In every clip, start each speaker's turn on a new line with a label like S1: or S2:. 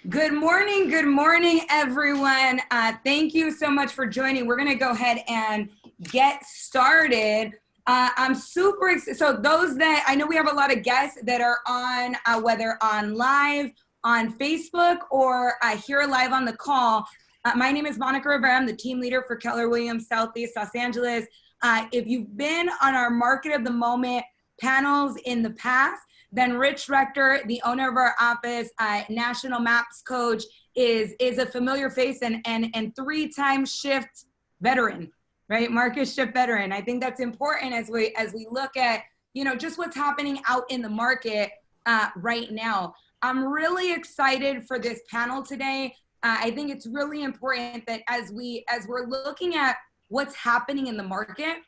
S1: Good morning, everyone. Thank you so much for joining. We're gonna go ahead and get started. I'm super excited. So those that, I know we have a lot of guests that are on, whether on live, on Facebook, or here live on the call. My name is Monica Rivera. I'm the team leader for Keller Williams Southeast Los Angeles. If you've been on our Market of the Moment panels in the past, then Rich Rector, the owner of our office, national maps coach, is a familiar face and three-time shift veteran, right? Market shift veteran. I think that's important as we look at, just what's happening out in the market right now. I'm really excited for this panel today. I think it's really important that as we're looking at what's happening in the market,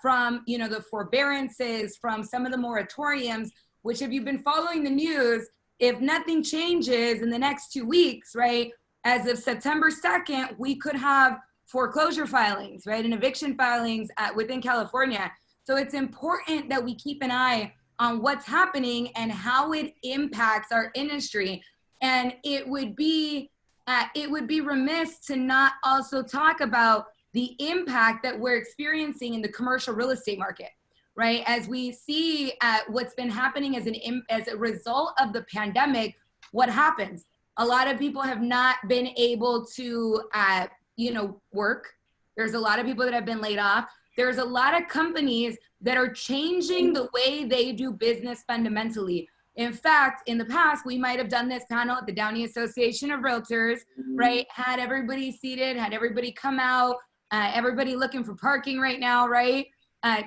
S1: from the forbearances, from some of the moratoriums, which if you've been following the news, if nothing changes in the next 2 weeks, right, as of September 2nd, we could have foreclosure filings, right, and eviction filings within California. So it's important that we keep an eye on what's happening and how it impacts our industry. And it would be remiss to not also talk about the impact that we're experiencing in the commercial real estate market, right? As we see what's been happening as a result of the pandemic, what happens? A lot of people have not been able to, work. There's a lot of people that have been laid off. There's a lot of companies that are changing the way they do business fundamentally. In fact, in the past, we might have done this panel at the Downey Association of Realtors, right? Had everybody seated, had everybody come out, everybody looking for parking right now, right?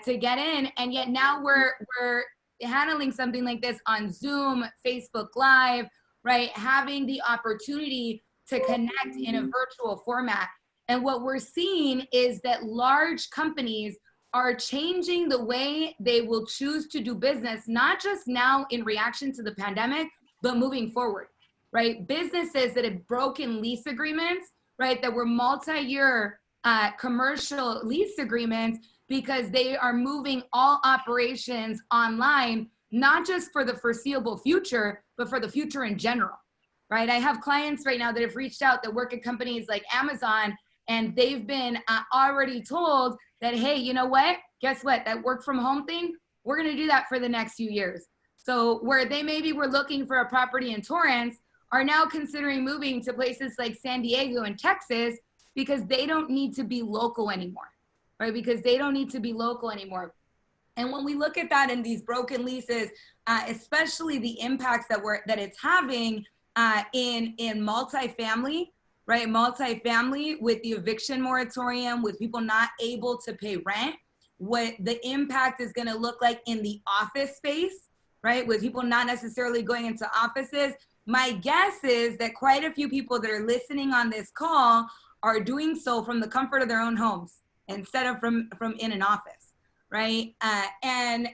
S1: To get in, and yet now we're handling something like this on Zoom, Facebook Live, right? Having the opportunity to connect in a virtual format. And what we're seeing is that large companies are changing the way they will choose to do business, not just now in reaction to the pandemic, but moving forward, right? Businesses that have broken lease agreements, right? That were multi-year commercial lease agreements, because they are moving all operations online, not just for the foreseeable future, but for the future in general, right? I have clients right now that have reached out that work at companies like Amazon, and they've been already told that, hey, you know what? Guess what? That work from home thing, we're gonna do that for the next few years. So where they maybe were looking for a property in Torrance, are now considering moving to places like San Diego and Texas, because they don't need to be local anymore. Right, because they don't need to be local anymore. And when we look at that in these broken leases, especially the impacts that it's having in multifamily, right? Multifamily with the eviction moratorium, with people not able to pay rent, what the impact is going to look like in the office space, right? With people not necessarily going into offices. My guess is that quite a few people that are listening on this call are doing so from the comfort of their own homes, instead of from in an office, right? And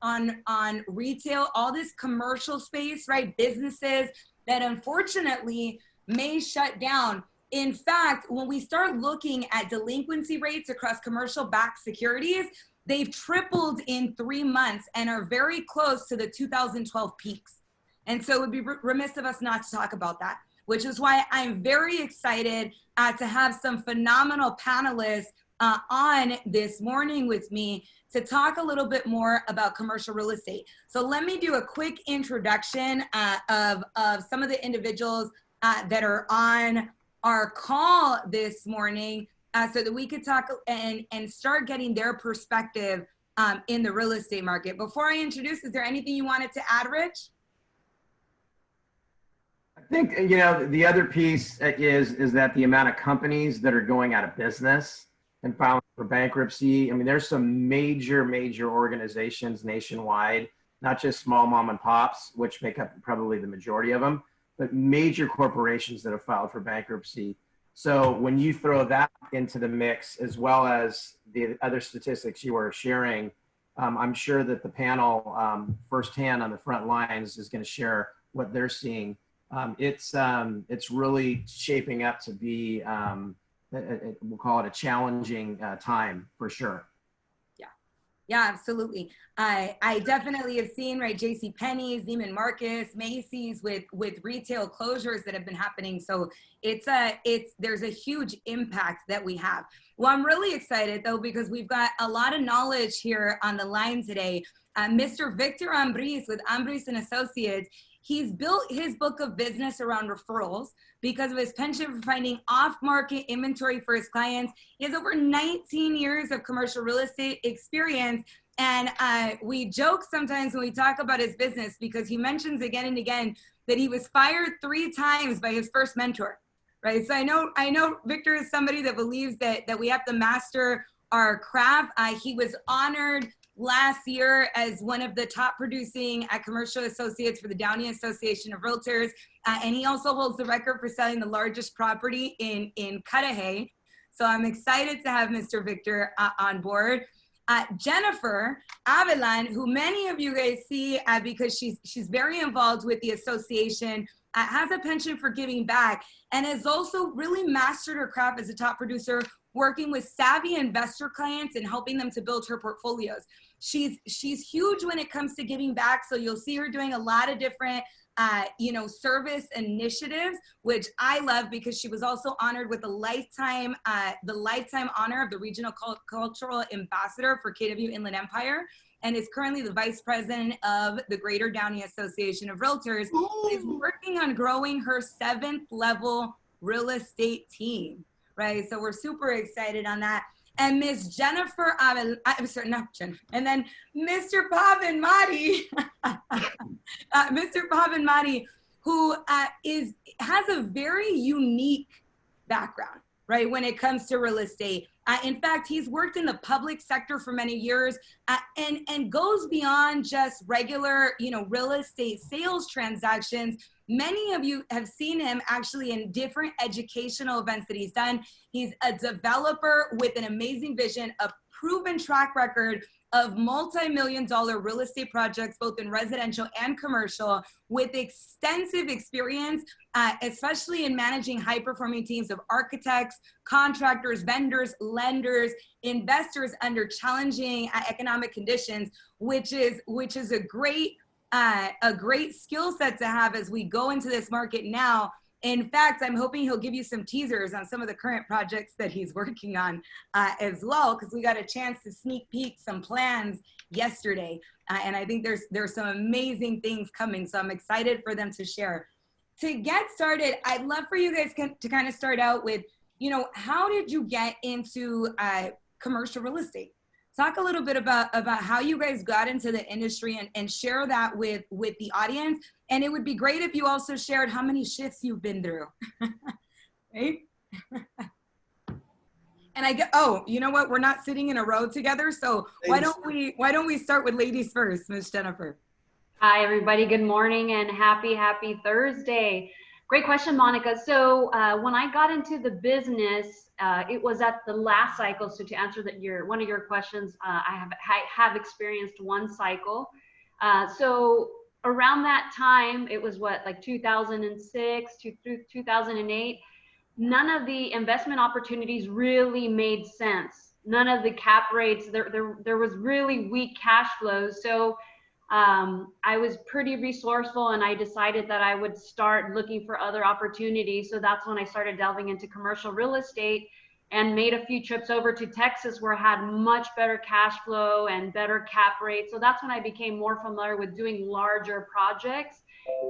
S1: on retail, all this commercial space, right? Businesses that unfortunately may shut down. In fact, when we start looking at delinquency rates across commercial backed securities, they've tripled in 3 months and are very close to the 2012 peaks. And so it would be remiss of us not to talk about that, which is why I'm very excited to have some phenomenal panelists on this morning with me to talk a little bit more about commercial real estate. So let me do a quick introduction of some of the individuals that are on our call this morning, so that we could talk and start getting their perspective in the real estate market. Before I introduce, is there anything you wanted to add, Rich?
S2: I think, the other piece is that the amount of companies that are going out of business and filing for bankruptcy. I mean, there's some major organizations nationwide, not just small mom and pops, which make up probably the majority of them, but major corporations that have filed for bankruptcy. So when you throw that into the mix, as well as the other statistics you are sharing, I'm sure that the panel firsthand on the front lines is going to share what they're seeing. It's really shaping up to be we'll call it a challenging time for sure.
S1: Yeah. Yeah, absolutely. I definitely have seen, right, J.C. Penney's, Neiman Marcus, Macy's with retail closures that have been happening. So there's a huge impact that we have. Well, I'm really excited though, because we've got a lot of knowledge here on the line today. Mr. Victor Ambriz with Ambriz and Associates, he's built his book of business around referrals because of his penchant for finding off-market inventory for his clients. He has over 19 years of commercial real estate experience. And we joke sometimes when we talk about his business because he mentions again and again that he was fired 3 times by his first mentor, right? So I know Victor is somebody that believes that we have to master our craft. He was honored last year as one of the top producing commercial associates for the Downey Association of Realtors. And he also holds the record for selling the largest property in Cudahy. So I'm excited to have Mr. Victor on board. Jennifer Avilan, who many of you guys see because she's very involved with the association, has a penchant for giving back, and has also really mastered her craft as a top producer, working with savvy investor clients and helping them to build her portfolios. She's huge when it comes to giving back. So you'll see her doing a lot of different service initiatives, which I love because she was also honored with the lifetime honor of the regional cultural ambassador for KW Inland Empire, and is currently the vice president of the Greater Downey Association of Realtors. Is working on growing her 7th level real estate team, right? So we're super excited on that. And Miss Jennifer, I'm sorry, not Jennifer, and then Mr. Pavan Madi, Mr. Pavan Madi, who has a very unique background, right, when it comes to real estate. In fact, he's worked in the public sector for many years and goes beyond just regular, real estate sales transactions. Many of you have seen him actually in different educational events that he's done. He's a developer with an amazing vision, a proven track record of multi-million-dollar real estate projects, both in residential and commercial, with extensive experience, especially in managing high-performing teams of architects, contractors, vendors, lenders, investors under challenging economic conditions, which is a great skill set to have as we go into this market now. In fact, I'm hoping he'll give you some teasers on some of the current projects that he's working on as well, because we got a chance to sneak peek some plans yesterday. And I think there's some amazing things coming. So I'm excited for them to share. To get started, I'd love for you guys to kind of start out with, how did you get into commercial real estate? Talk a little bit about how you guys got into the industry and share that with the audience. And it would be great if you also shared how many shifts you've been through, right? And you know what? We're not sitting in a row together. So why don't we start with ladies first, Miss Jennifer?
S3: Hi, everybody. Good morning and happy Thursday. Great question, Monica. So when I got into the business, it was at the last cycle. So to answer one of your questions, I have experienced one cycle. So around that time, it was like 2006 to 2008. None of the investment opportunities really made sense. None of the cap rates, there was really weak cash flows. So I was pretty resourceful, and I decided that I would start looking for other opportunities. So that's when I started delving into commercial real estate and made a few trips over to Texas, where I had much better cash flow and better cap rates. So that's when I became more familiar with doing larger projects.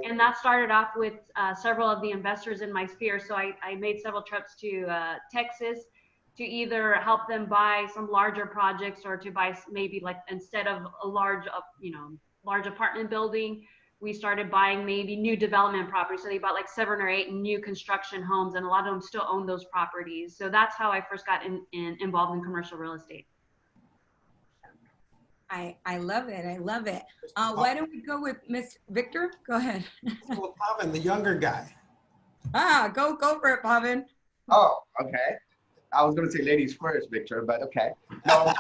S3: And that started off with several of the investors in my sphere. So I made several trips to Texas to either help them buy some larger projects, or to buy maybe, like, instead of a large apartment building, we started buying maybe new development properties. So they bought like 7 or 8 new construction homes, and a lot of them still own those properties. So that's how I first got involved in commercial real estate.
S1: I love it. I love it. Why don't we go with Miss Victor? Go ahead.
S4: Well, Pavan, the younger guy.
S1: Go for it, Pavan.
S5: Oh, okay. I was going to say ladies first, Victor, but okay. No.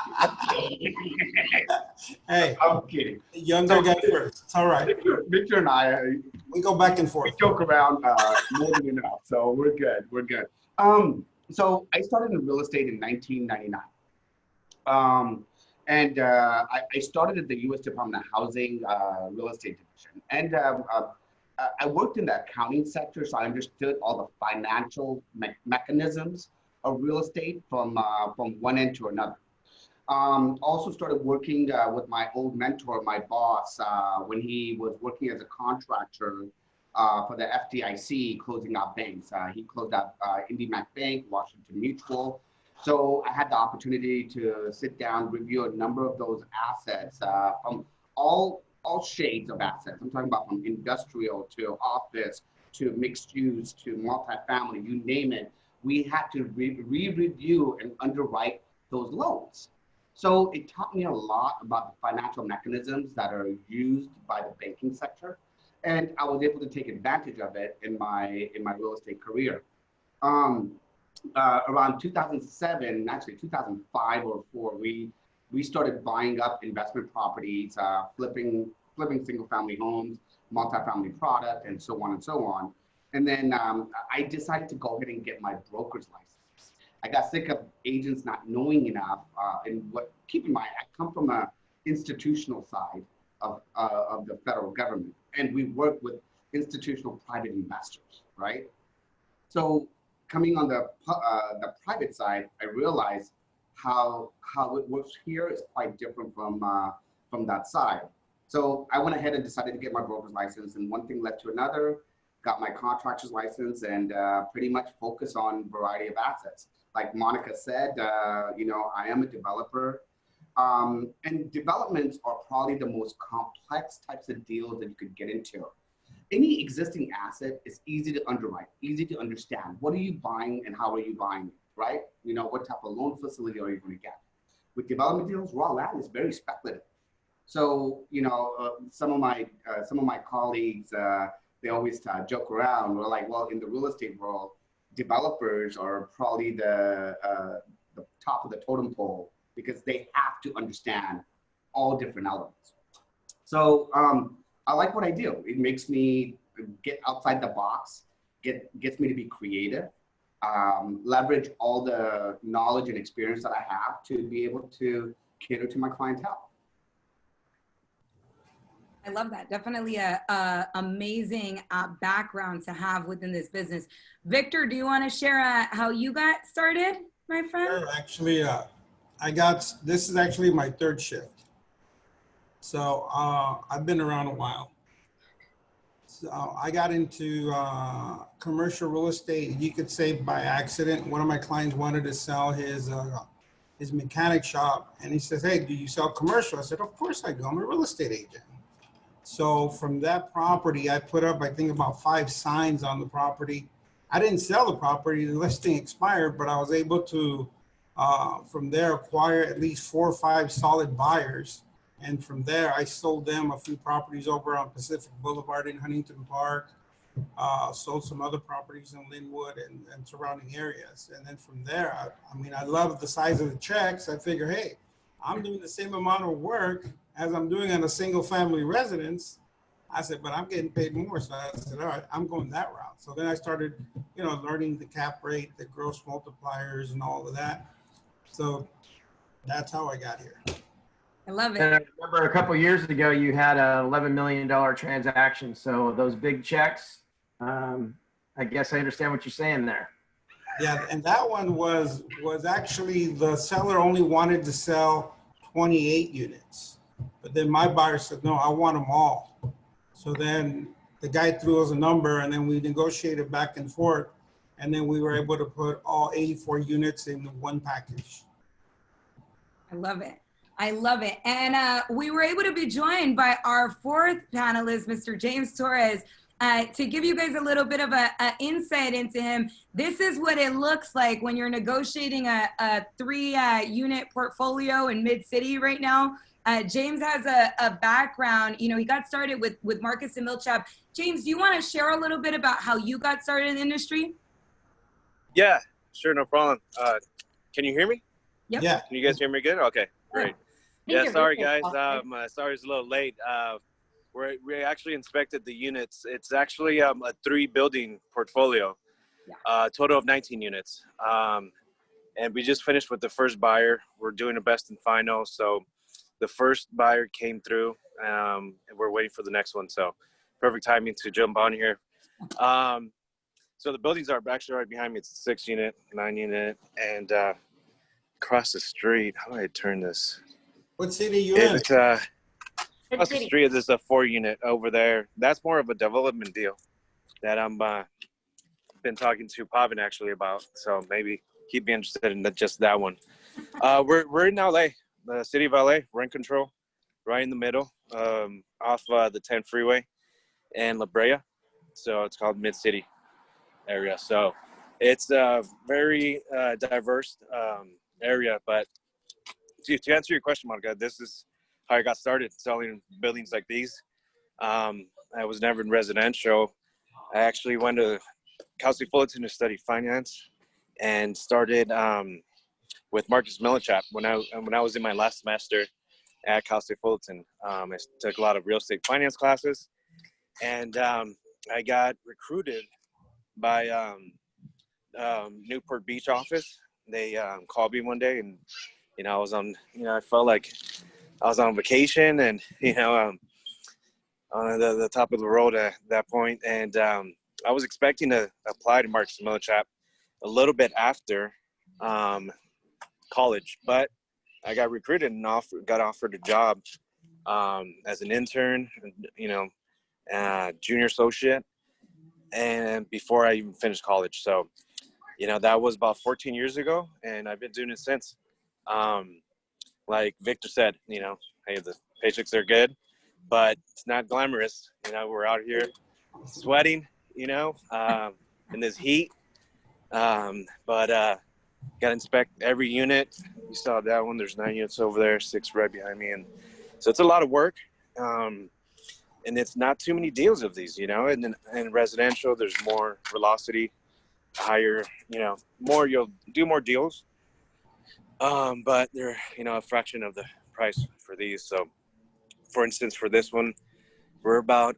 S4: Hey,
S5: I'm kidding.
S4: Younger guy first. It's all right.
S5: Victor and I,
S4: we go back and forth.
S5: we joke around more than enough, so we're good. We're good. So I started in real estate in 1999. And I started at the U.S. Department of Housing Real Estate Division. And I worked in the accounting sector, so I understood all the financial mechanisms of real estate from one end to another. Also started working with my old mentor, my boss, when he was working as a contractor for the FDIC, closing out banks. He closed out IndyMac Bank, Washington Mutual. So I had the opportunity to sit down, review a number of those assets from all shades of assets. I'm talking about from industrial to office to mixed use to multifamily, you name it. We had to re-review and underwrite those loans. So it taught me a lot about the financial mechanisms that are used by the banking sector, and I was able to take advantage of it in my real estate career. Around 2007, actually 2005 or 4, we started buying up investment properties, flipping single family homes, multifamily product, and so on and so on. And then I decided to go ahead and get my broker's license. I got sick of agents not knowing enough. Keep in mind, I come from an institutional side of the federal government, and we work with institutional private investors, right? So coming on the private side, I realized how it works here is quite different from that side. So I went ahead and decided to get my broker's license, and one thing led to another. Got my contractor's license, and pretty much focus on a variety of assets. Like Monica said, I am a developer, and developments are probably the most complex types of deals that you could get into. Any existing asset is easy to underwrite, easy to understand. What are you buying and how are you buying it, right? What type of loan facility are you going to get? With development deals, raw land is very speculative. So, some of my colleagues, they always joke around. We're like, well, in the real estate world, developers are probably the top of the totem pole because they have to understand all different elements. So I like what I do. It makes me get outside the box, gets me to be creative, leverage all the knowledge and experience that I have to be able to cater to my clientele.
S1: I love that. Definitely a amazing background to have within this business. Victor, do you want to share how you got started, my friend?
S4: Sure. Actually, this is actually my third shift. So I've been around a while. So I got into commercial real estate, you could say by accident. One of my clients wanted to sell his mechanic shop, and he says, "Hey, do you sell commercial?" I said, "Of course I do. I'm a real estate agent." So from that property, I put up, I think, about 5 signs on the property. I didn't sell the property, the listing expired, but I was able to, from there, acquire at least 4 or 5 solid buyers. And from there, I sold them a few properties over on Pacific Boulevard in Huntington Park, sold some other properties in Linwood and surrounding areas. And then from there, I love the size of the checks. I figure, hey, I'm doing the same amount of work as I'm doing on a single family residence. I said, but I'm getting paid more. So I said, all right, I'm going that route. So then I started, learning the cap rate, the gross multipliers and all of that. So that's how I got here.
S1: I love it.
S2: And I remember a couple of years ago, you had an $11 million transaction. So those big checks, I guess I understand what you're saying there.
S4: Yeah, and that one was actually the seller only wanted to sell 28 units. But then my buyer said, no, I want them all. So then the guy threw us a number, and then we negotiated back and forth. And then we were able to put all 84 units in one package.
S1: I love it. I love it. And we were able to be joined by our 4th panelist, Mr. James Torres, to give you guys a little bit of a insight into him. This is what it looks like when you're negotiating a 3-unit portfolio in Mid-City right now. James has a background, he got started with Marcus and Milchap. James, do you want to share a little bit about how you got started in the industry?
S6: Yeah, sure, no problem. Can you hear me?
S1: Yep.
S4: Yeah.
S6: Can you guys hear me good? Okay, great. Yeah, sorry guys, sorry it's a little late. We actually inspected the units. It's actually a 3-building portfolio, total of 19 units. And we just finished with the first buyer. We're doing a best and final. So the first buyer came through, and we're waiting for the next one. So perfect timing to jump on here. So the buildings are actually right behind me. It's a 6 unit, 9 unit, and across the street. How do I turn this?
S4: What city you in?
S6: It's across the street. There's a 4 unit over there. That's more of a development deal that I'm been talking to Pavan actually about. So maybe he'd be interested in just that one. We're in LA, the city of LA. We're in control, right in the middle, off the 10 freeway and La Brea. So it's called Mid City area. So it's a very diverse area. But to answer your question, Monica, this is how I got started selling buildings like these. I was never in residential. I actually went to Cal State Fullerton to study finance and started with Marcus Millichap when I was in my last semester at Cal State Fullerton. I took a lot of real estate finance classes, and I got recruited by Newport Beach office. They called me one day, and I was on. I felt like I was on vacation, and on the top of the road at that point, and I was expecting to apply to Marcus Millichap a little bit after college, but I got recruited and got offered a job as an intern, junior associate, and before I even finished college. So, that was about 14 years ago, and I've been doing it since. Like Victor said, hey, the paychecks are good, but it's not glamorous. We're out here sweating, in this heat. But got to inspect every unit. You saw that one. There's 9 units over there, 6 right behind me. And so it's a lot of work. And it's not too many deals of these, and in residential, there's more velocity, higher, more, you'll do more deals. But they're, a fraction of the price for these. So for instance, for this one, we're about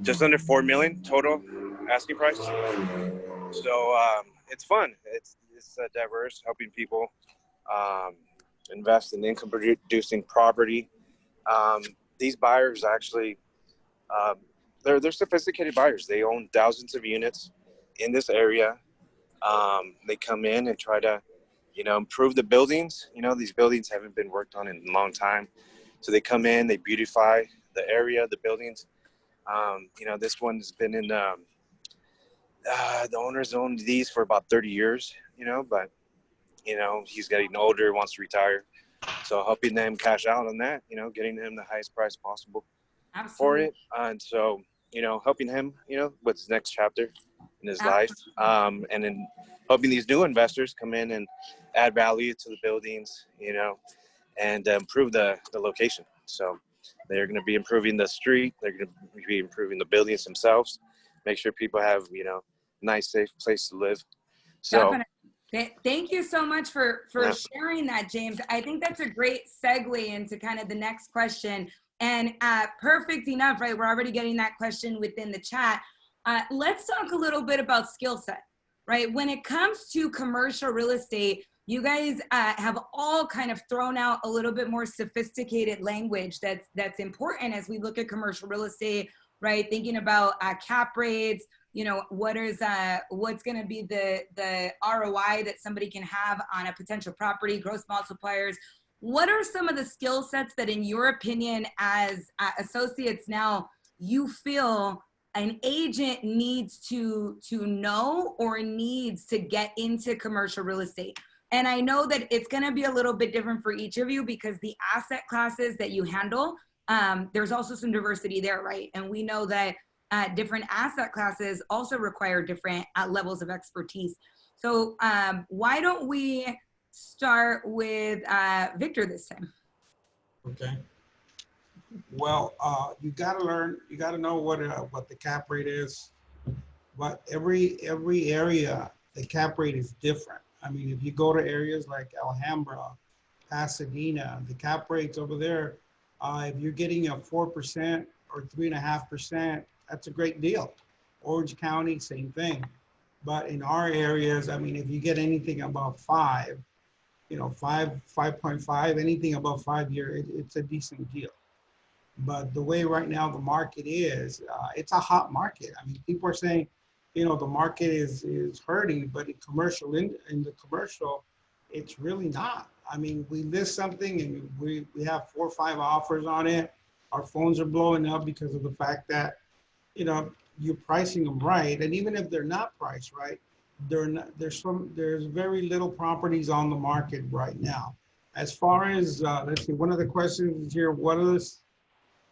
S6: just under 4 million total asking price. So it's fun. It's diverse, helping people invest in income producing property. These buyers actually, they're sophisticated buyers. They own thousands of units in this area. They come in and try to, improve the buildings. These buildings haven't been worked on in a long time. So they come in, they beautify the area, the buildings. This one's been in, the owner's owned these for about 30 years, but, he's getting older, wants to retire. So helping them cash out on that, getting them the highest price possible for it. And so, helping him, with his next chapter in his life. And then helping these new investors come in and add value to the buildings, and improve the location. So they're going to be improving the street. They're going to be improving the buildings themselves, make sure people have, nice, safe place to live. So
S1: definitely. Thank you so much for sharing that, James. I think that's a great segue into kind of the next question. And perfect enough, right? We're already getting that question within the chat. Let's talk a little bit about skill set, right? When it comes to commercial real estate, you guys have all kind of thrown out a little bit more sophisticated language that's important as we look at commercial real estate, right? Thinking about cap rates, what's going to be the ROI that somebody can have on a potential property, gross multipliers. What are some of the skill sets that, in your opinion, as associates now, you feel an agent needs to know or needs to get into commercial real estate? And I know that it's going to be a little bit different for each of you because the asset classes that you handle, there's also some diversity there, right? And we know that different asset classes also require different levels of expertise. So why don't we start with Victor this time?
S4: Okay. Well, you got to learn. You got to know what the cap rate is. But every area, the cap rate is different. I mean, if you go to areas like Alhambra, Pasadena, the cap rates over there, if you're getting a 4% or 3.5%, that's a great deal. Orange County, same thing. But in our areas, I mean, if you get anything above 5, you know, 5.5, anything above 5 year, it's a decent deal. But the way right now the market is, it's a hot market. I mean, people are saying, you know, the market is hurting, but in the commercial, it's really not. I mean, we list something and we have 4 or 5 offers on it. Our phones are blowing up because of the fact that, you know, you're pricing them right. And even if they're not priced right, there's very little properties on the market right now. As far as, let's see, one of the questions here, what are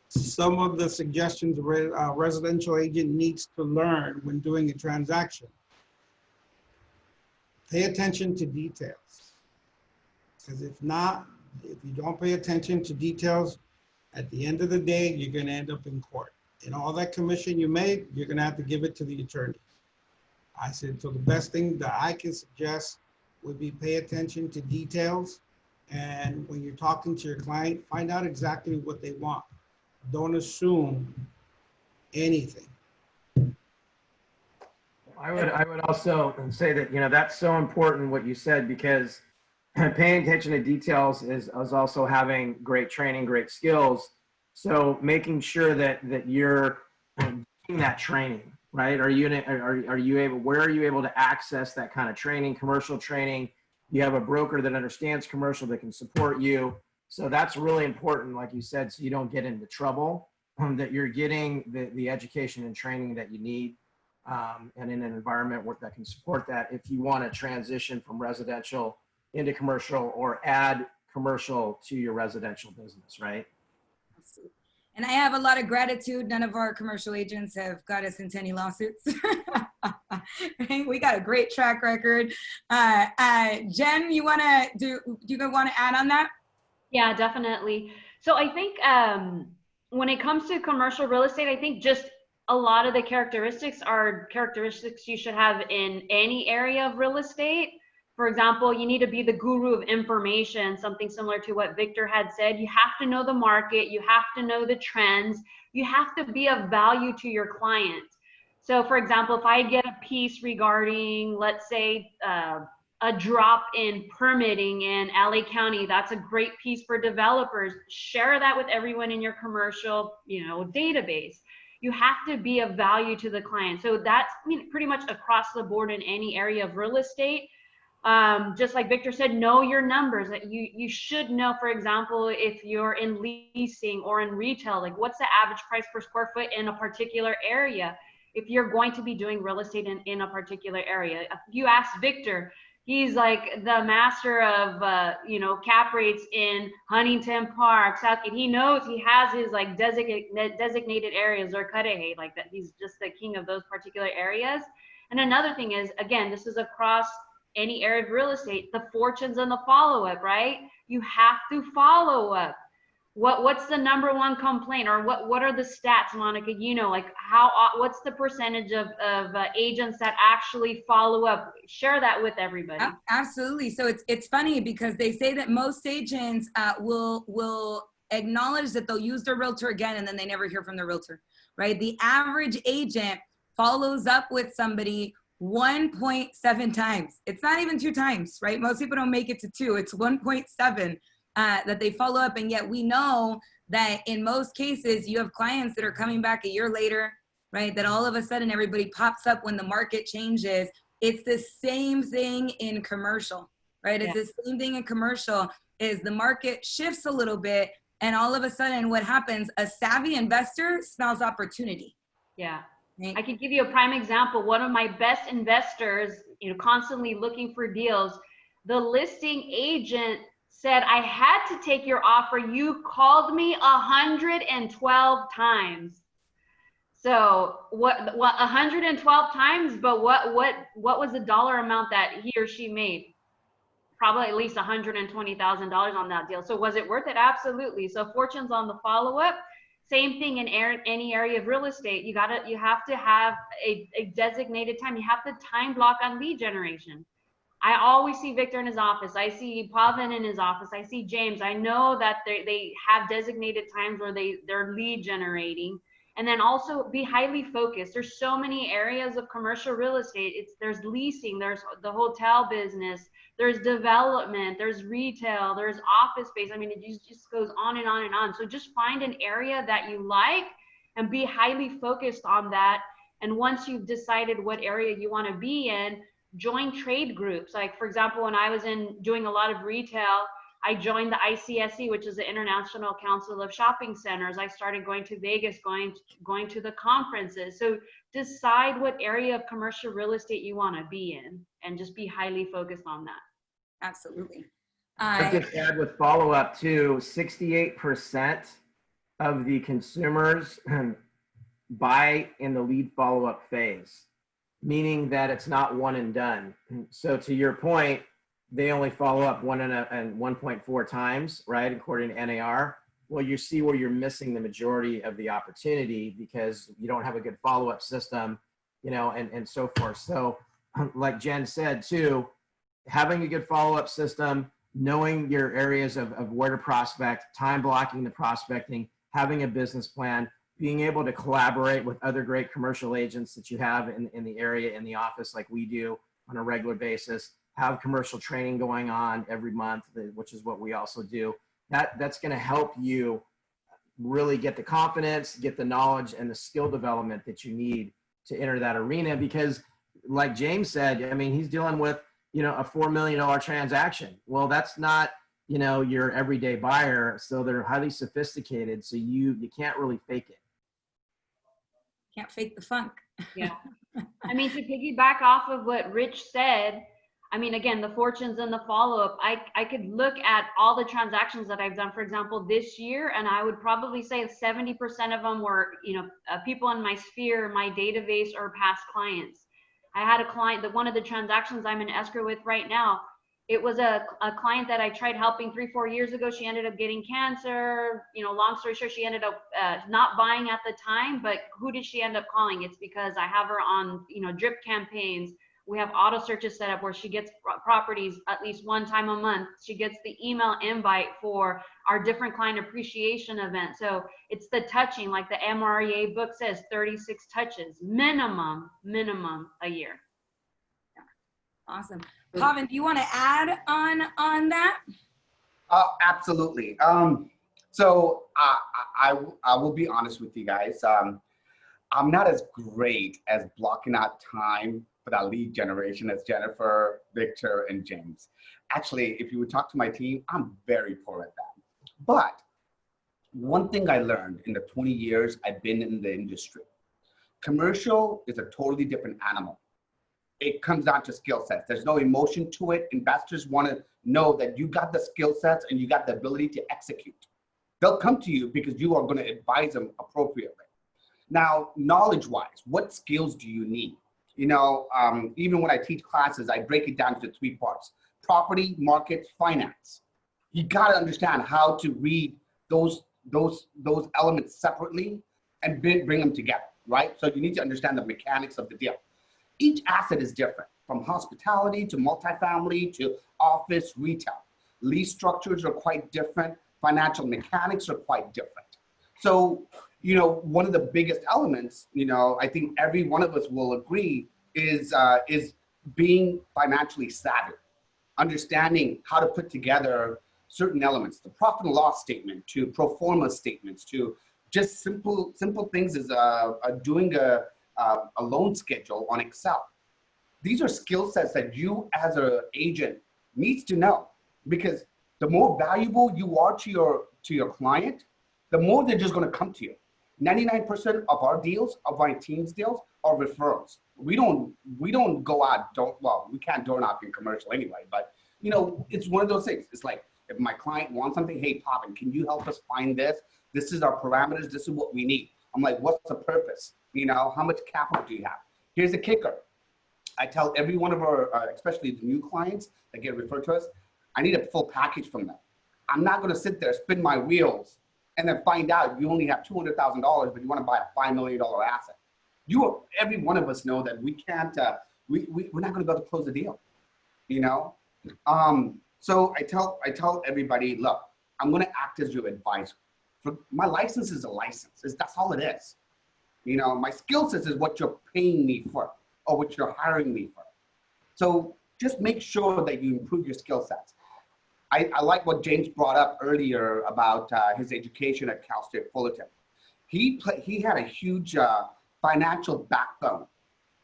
S4: some of the suggestions a residential agent needs to learn when doing a transaction? Pay attention to details. Because if you don't pay attention to details, at the end of the day, you're going to end up in court. And all that commission you made, you're going to have to give it to the attorney. I said, so the best thing that I can suggest would be pay attention to details. And when you're talking to your client, find out exactly what they want. Don't assume anything.
S2: I would also say that, you know, that's so important what you said, because paying attention to details is also having great training, great skills. So making sure that you're getting that training, right? Where are you able to access that kind of training, commercial training? You have a broker that understands commercial that can support you. So that's really important, like you said, so you don't get into trouble, that you're getting the education and training that you need, and in an environment that can support that if you want to transition from residential into commercial or add commercial to your residential business, right?
S1: And I have a lot of gratitude. None of our commercial agents have got us into any lawsuits. We got a great track record. Jen, you want to add on that?
S3: Yeah, definitely. So I think when it comes to commercial real estate, I think just a lot of the characteristics are characteristics you should have in any area of real estate. For example, you need to be the guru of information, something similar to what Victor had said. You have to know the market. You have to know the trends. You have to be of value to your client. So for example, if I get a piece regarding, let's say, a drop in permitting in LA County, that's a great piece for developers. Share that with everyone in your commercial, you know, database. You have to be of value to the client. So that's pretty much across the board in any area of real estate. Just like Victor said, know your numbers. That you should know, for example, if you're in leasing or in retail, like what's the average price per square foot in a particular area? If you're going to be doing real estate in a particular area. If you ask Victor, he's like the master of, you know, cap rates in Huntington Park, Southgate. He knows, he has his like designated areas, or Cudahy, like that. He's just the king of those particular areas. And another thing is, again, this is across any area of real estate, the fortunes and the follow-up, right? You have to follow up. What's the number one complaint, or what are the stats, Monica? You know, like what's the percentage of agents that actually follow up? Share that with everybody.
S1: Absolutely. So it's funny because they say that most agents will acknowledge that they'll use their realtor again, and then they never hear from their realtor, right? The average agent follows up with somebody 1.7 times. It's not even 2 times, right? Most people don't make it to 2. It's 1.7 that they follow up. And yet we know that in most cases, you have clients that are coming back a year later, right? That all of a sudden everybody pops up when the market changes. It's the same thing in commercial, right? It's the same thing in commercial. Is the market shifts a little bit, and all of a sudden what happens, a savvy investor smells opportunity.
S3: Yeah. I can give you a prime example. One of my best investors, you know, constantly looking for deals, the listing agent said, I had to take your offer. You called me 112 times. So what 112 times, but what was the dollar amount that he or she made? Probably at least $120,000 on that deal. So was it worth it? Absolutely. So fortunes on the follow-up. Same thing in any area of real estate. You have to have a designated time. You have to time block on lead generation. I always see Victor in his office. I see Pavan in his office. I see James. I know that they have designated times where they're lead generating. And then also be highly focused. There's so many areas of commercial real estate. There's leasing, there's the hotel business, there's development, there's retail, there's office space. I mean, it just goes on and on and on. So just find an area that you like and be highly focused on that. And once you've decided what area you want to be in, join trade groups. Like, for example, when I was doing a lot of retail, I joined the ICSC, which is the International Council of Shopping Centers. I started going to Vegas, going to the conferences. So decide what area of commercial real estate you want to be in and just be highly focused on that.
S1: Absolutely.
S2: I'll just add with follow-up too, 68% of the consumers buy in the lead follow-up phase, meaning that it's not one and done. So to your point, they only follow up 1.4 times, right? According to NAR. Well, you see where you're missing the majority of the opportunity because you don't have a good follow-up system, you know, and so forth. So like Jen said too, having a good follow-up system, knowing your areas of where to prospect, time blocking the prospecting, having a business plan, being able to collaborate with other great commercial agents that you have in the area, in the office, like we do on a regular basis, have commercial training going on every month, which is what we also do. That's going to help you really get the confidence, get the knowledge and the skill development that you need to enter that arena. Because like James said, I mean, he's dealing with, you know, a $4 million transaction. Well, that's not, you know, your everyday buyer. So they're highly sophisticated. So you can't really fake it.
S1: Can't fake the funk.
S3: Yeah. I mean, to piggyback off of what Rich said, I mean, again, the fortunes and the follow-up, I could look at all the transactions that I've done, for example, this year, and I would probably say 70% of them were, you know, people in my sphere, my database, or past clients. I had a client that one of the transactions I'm in escrow with right now, it was a client that I tried helping 3-4 years ago. She ended up getting cancer. You know, long story short, she ended up not buying at the time, but who did she end up calling? It's because I have her on, you know, drip campaigns. We have auto searches set up where she gets properties at least one time a month. She gets the email invite for our different client appreciation event. So it's the touching, like the MREA book says, 36 touches, minimum a year.
S1: Awesome. Pavan, do you want to add on that?
S5: Absolutely. So I will be honest with you guys. I'm not as great as blocking out time for that lead generation as Jennifer, Victor, and James. Actually, if you would talk to my team, I'm very poor at that. But one thing I learned in the 20 years I've been in the industry, commercial is a totally different animal. It comes down to skill sets. There's no emotion to it. Investors want to know that you got the skill sets and you got the ability to execute. They'll come to you because you are going to advise them appropriately. Now, knowledge-wise, what skills do you need? You know, even when I teach classes, I break it down to 3 parts: property, market, finance. You got to understand how to read those elements separately and bring them together, right? So you need to understand the mechanics of the deal. Each asset is different, from hospitality to multifamily to office, retail. Lease structures are quite different. Financial mechanics are quite different. So, you know, one of the biggest elements, you know, I think every one of us will agree is being financially savvy, understanding how to put together certain elements, the profit and loss statement to pro forma statements to just simple things as doing a loan schedule on Excel. These are skill sets that you as an agent needs to know, because the more valuable you are to your client, the more they're just going to come to you. 99% of our deals, of my team's deals, are referrals. We don't go out, we can't door knock in commercial anyway, but you know, it's one of those things. It's like, if my client wants something, hey, Pavan, can you help us find this? This is our parameters. This is what we need. I'm like, what's the purpose? You know, how much capital do you have? Here's the kicker. I tell every one of our, especially the new clients that get referred to us, I need a full package from them. I'm not going to sit there, spin my wheels, and then find out you only have $200,000, but you want to buy a $5 million asset. Every one of us know that we can't, we're not going to be able to close the deal, you know? So I tell everybody, look, I'm going to act as your advisor. My license is a license. That's all it is. You know, my skill sets is what you're paying me for or what you're hiring me for. So just make sure that you improve your skill sets. I like what James brought up earlier about his education at Cal State Fullerton. He had a huge financial backbone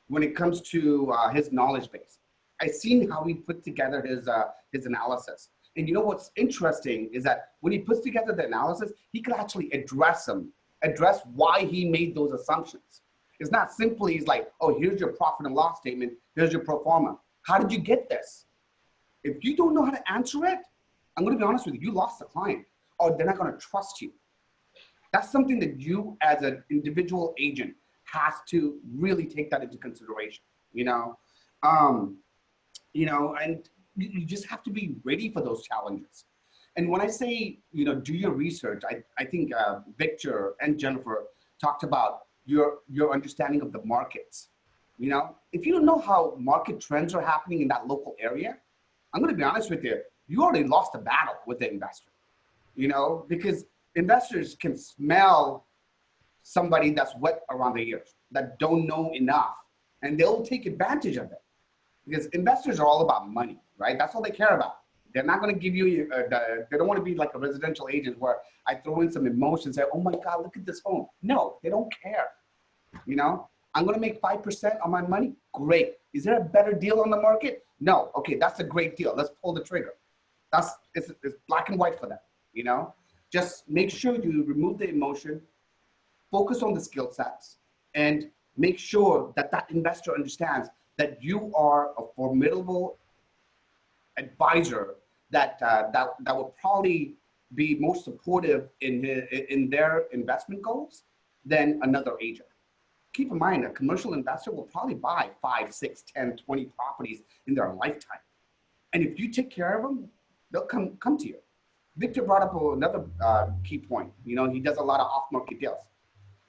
S5: when it comes to his knowledge base. I've seen how he put together his analysis. And you know what's interesting is that when he puts together the analysis, he can actually address why he made those assumptions. It's not simply, he's like, oh, here's your profit and loss statement, here's your pro forma. How did you get this? If you don't know how to answer it, I'm gonna be honest with you, you lost the client, or they're not gonna trust you. That's something that you as an individual agent has to really take that into consideration, you know? And you just have to be ready for those challenges. And when I say, you know, do your research, I think Victor and Jennifer talked about your understanding of the markets. You know, if you don't know how market trends are happening in that local area, I'm going to be honest with you, you already lost a battle with the investor, you know, because investors can smell somebody that's wet around the ears, that don't know enough, and they'll take advantage of it. Because investors are all about money, right? That's all they care about. They're not going to give you, they don't want to be like a residential agent where I throw in some emotion and say, oh my God, look at this home. No, they don't care. You know, I'm going to make 5% on my money. Great. Is there a better deal on the market? No. Okay, that's a great deal. Let's pull the trigger. It's black and white for them, you know? Just make sure you remove the emotion, focus on the skill sets, and make sure that that investor understands that you are a formidable advisor that will probably be more supportive in their investment goals than another agent. Keep in mind, a commercial investor will probably buy 5, 6, 10, 20 properties in their lifetime. And if you take care of them, they'll come to you. Victor brought up another key point. You know, he does a lot of off-market deals.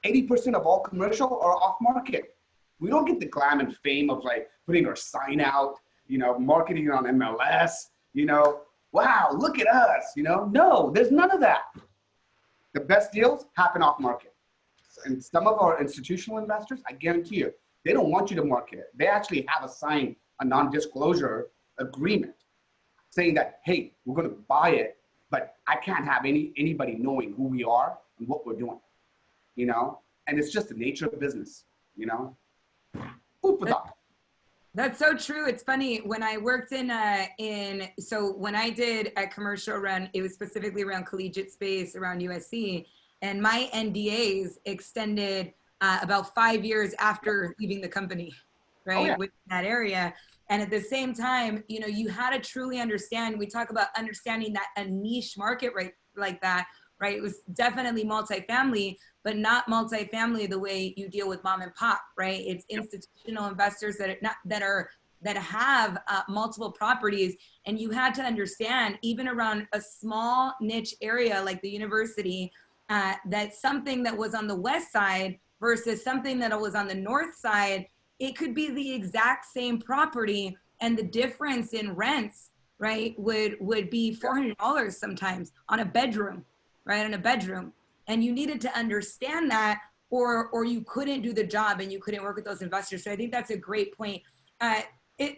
S5: 80% of all commercial are off-market. We don't get the glam and fame of like putting our sign out, you know, marketing it on MLS, you know, wow, look at us, you know. No, there's none of that. The best deals happen off-market. And some of our institutional investors, I guarantee you, they don't want you to market it. They actually have a non-disclosure agreement saying that, hey, we're going to buy it, but I can't have anybody knowing who we are and what we're doing, you know? And it's just the nature of business, you know? Food for thought.
S1: That's so true. It's funny, when I worked so when I did a commercial run, it was specifically around collegiate space around USC, and my NDAs extended about 5 years after leaving the company, right?
S5: Oh, yeah.
S1: Within that area. And at the same time, you know, you had to truly understand, we talk about understanding that a niche market, right, like that, right? It was definitely multifamily, but not multifamily the way you deal with mom and pop, right? It's institutional investors that have multiple properties, and you had to understand, even around a small niche area like the university, that something that was on the west side versus something that was on the north side, it could be the exact same property, and the difference in rents, right, would be $400 sometimes on a bedroom, right, on a bedroom. And you needed to understand that, or you couldn't do the job and you couldn't work with those investors. So I think that's a great point.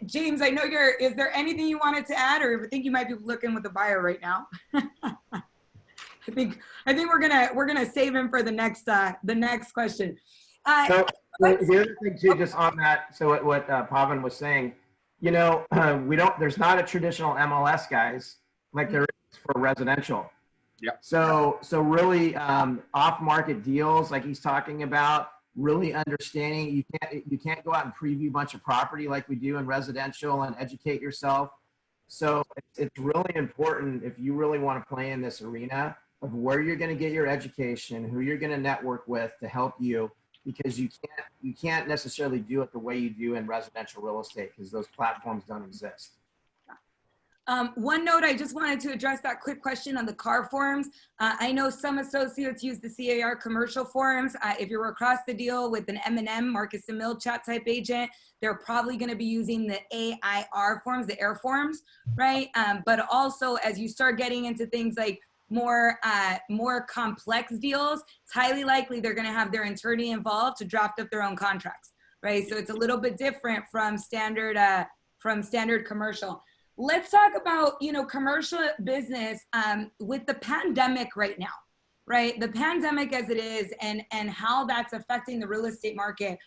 S1: James, I know is there anything you wanted to add, or I think you might be looking with the buyer right now? I think we're gonna save him for the next question.
S2: So the other thing too, just on that, so what Pavan was saying, you know, there's not a traditional MLS, guys, like there is for residential.
S5: Yeah.
S2: So really off-market deals, like he's talking about, really understanding you can't go out and preview a bunch of property like we do in residential and educate yourself. So it's really important, if you really want to play in this arena, of where you're going to get your education, who you're going to network with to help you, because you can't necessarily do it the way you do in residential real estate, because those platforms don't exist.
S1: One note, I just wanted to address that quick question on the CAR forms. I know some associates use the CAR commercial forms. If you're across the deal with an M&M, Marcus and Mill chat type agent, they're probably going to be using the AIR forms, the AIR forms, right? But also, as you start getting into things like more complex deals, it's highly likely they're going to have their attorney involved to draft up their own contracts, right? So it's a little bit different from standard commercial. Let's talk about, you know, commercial business with the pandemic right now, right? The pandemic as it is, and how that's affecting the real estate market.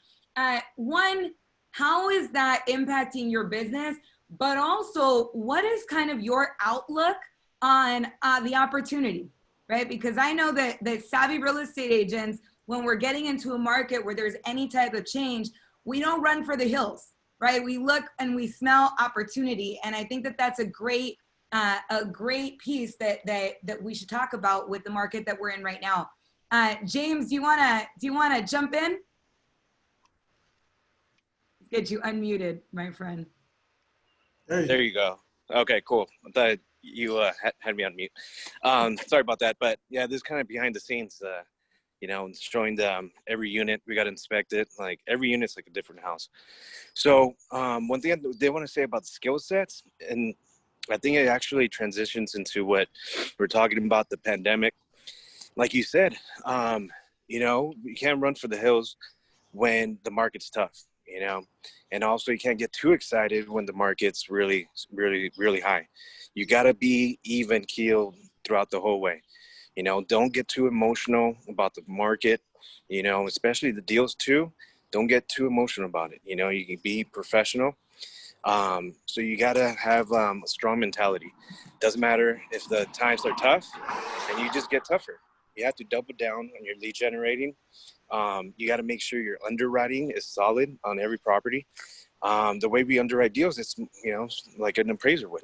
S1: One, how is that impacting your business? But also, what is kind of your outlook on the opportunity, right? Because I know that savvy real estate agents, when we're getting into a market where there's any type of change, we don't run for the hills, right? We look and we smell opportunity. And I think that that's a great piece that we should talk about with the market that we're in right now. James, do you wanna jump in? Get you unmuted, my friend.
S6: There you go. Okay, cool. I thought you had me on mute. Sorry about that, but yeah, this is kind of behind the scenes, you know, showing every unit we got inspected. Like every unit's like a different house. So one thing they want to say about the skill sets, and I think it actually transitions into what we're talking about, the pandemic. Like you said, you know, you can't run for the hills when the market's tough, you know, and also you can't get too excited when the market's really, really, really high. You got to be even keeled throughout the whole way. You know, don't get too emotional about the market, you know, especially the deals too. Don't get too emotional about it. You know, you can be professional. So you got to have a strong mentality. Doesn't matter if the times are tough, and you just get tougher. You have to double down on your lead generating. You got to make sure your underwriting is solid on every property. The way we underwrite deals, it's, you know, like an appraiser would.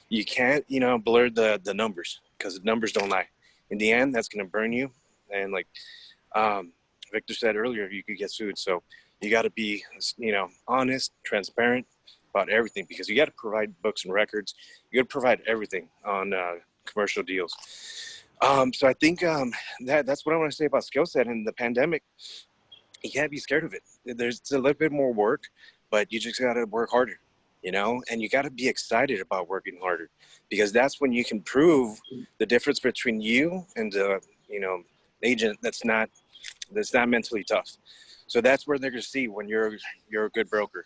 S6: You can't, you know, blur the numbers, because the numbers don't lie. In the end, that's going to burn you. And like Victor said earlier, you could get sued. So you got to be, you know, honest, transparent about everything, because you got to provide books and records. You got to provide everything on commercial deals. So I think that's what I want to say about skill set. In the pandemic, you can't be scared of it. There's a little bit more work, but you just got to work harder, you know, and you got to be excited about working harder, because that's when you can prove the difference between you and the, you know, agent that's not mentally tough. So that's where they're going to see when you're a good broker.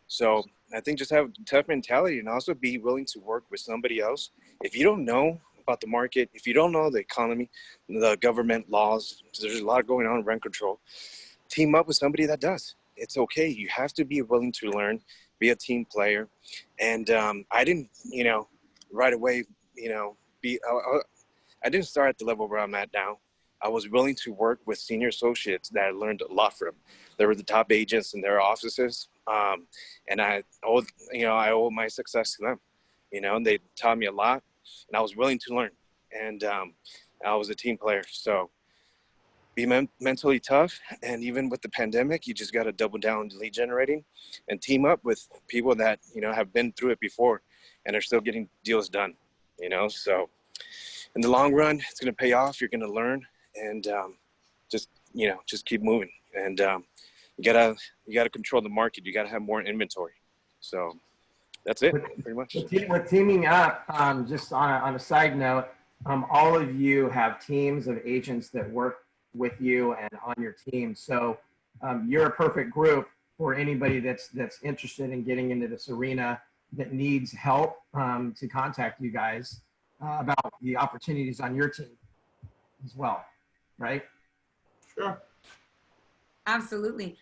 S6: So I think just have a tough mentality, and also be willing to work with somebody else. If you don't know about the market, if you don't know the economy, the government laws, there's a lot going on, rent control, team up with somebody that does. It's okay. You have to be willing to learn, be a team player. And I didn't, you know, right away, you know, I didn't start at the level where I'm at now. I was willing to work with senior associates that I learned a lot from. They were the top agents in their offices. And I owe my success to them. You know, they taught me a lot, and I was willing to learn. And I was a team player. So be mentally tough. And even with the pandemic, you just got to double down on lead generating and team up with people that, you know, have been through it before and are still getting deals done, you know. So in the long run, it's going to pay off. You're going to learn, and just keep moving. And you gotta control the market. You gotta have more inventory. So that's it, pretty much.
S2: With teaming up, just on a side note, all of you have teams of agents that work with you and on your team. So you're a perfect group for anybody that's interested in getting into this arena, that needs help, to contact you guys about the opportunities on your team as well, right?
S4: Sure.
S1: Absolutely.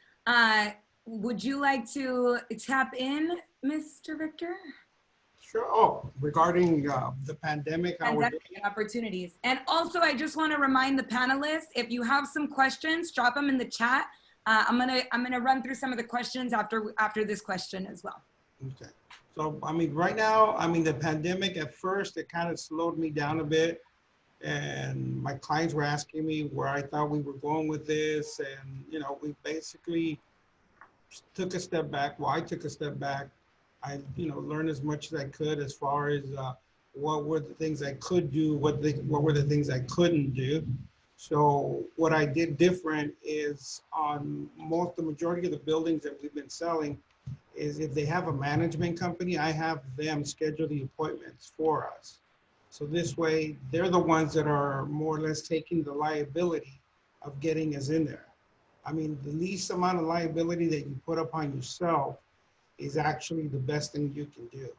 S1: Would you like to tap in, Mr. Victor?
S4: Sure. Oh, regarding the pandemic,
S1: And opportunities. And also, I just want to remind the panelists, if you have some questions, drop them in the chat. I'm gonna run through some of the questions after this question as well.
S4: Okay. So, I mean, right now, I mean, the pandemic at first, it kind of slowed me down a bit. And my clients were asking me where I thought we were going with this. And, you know, we basically took a step back. Well, I took a step back. I, you know, learned as much as I could as far as what were the things I could do, what were the things I couldn't do. So what I did different is on the majority of the buildings that we've been selling is if they have a management company, I have them schedule the appointments for us. So this way, they're the ones that are more or less taking the liability of getting us in there. I mean, the least amount of liability that you put upon yourself is actually the best thing you can do.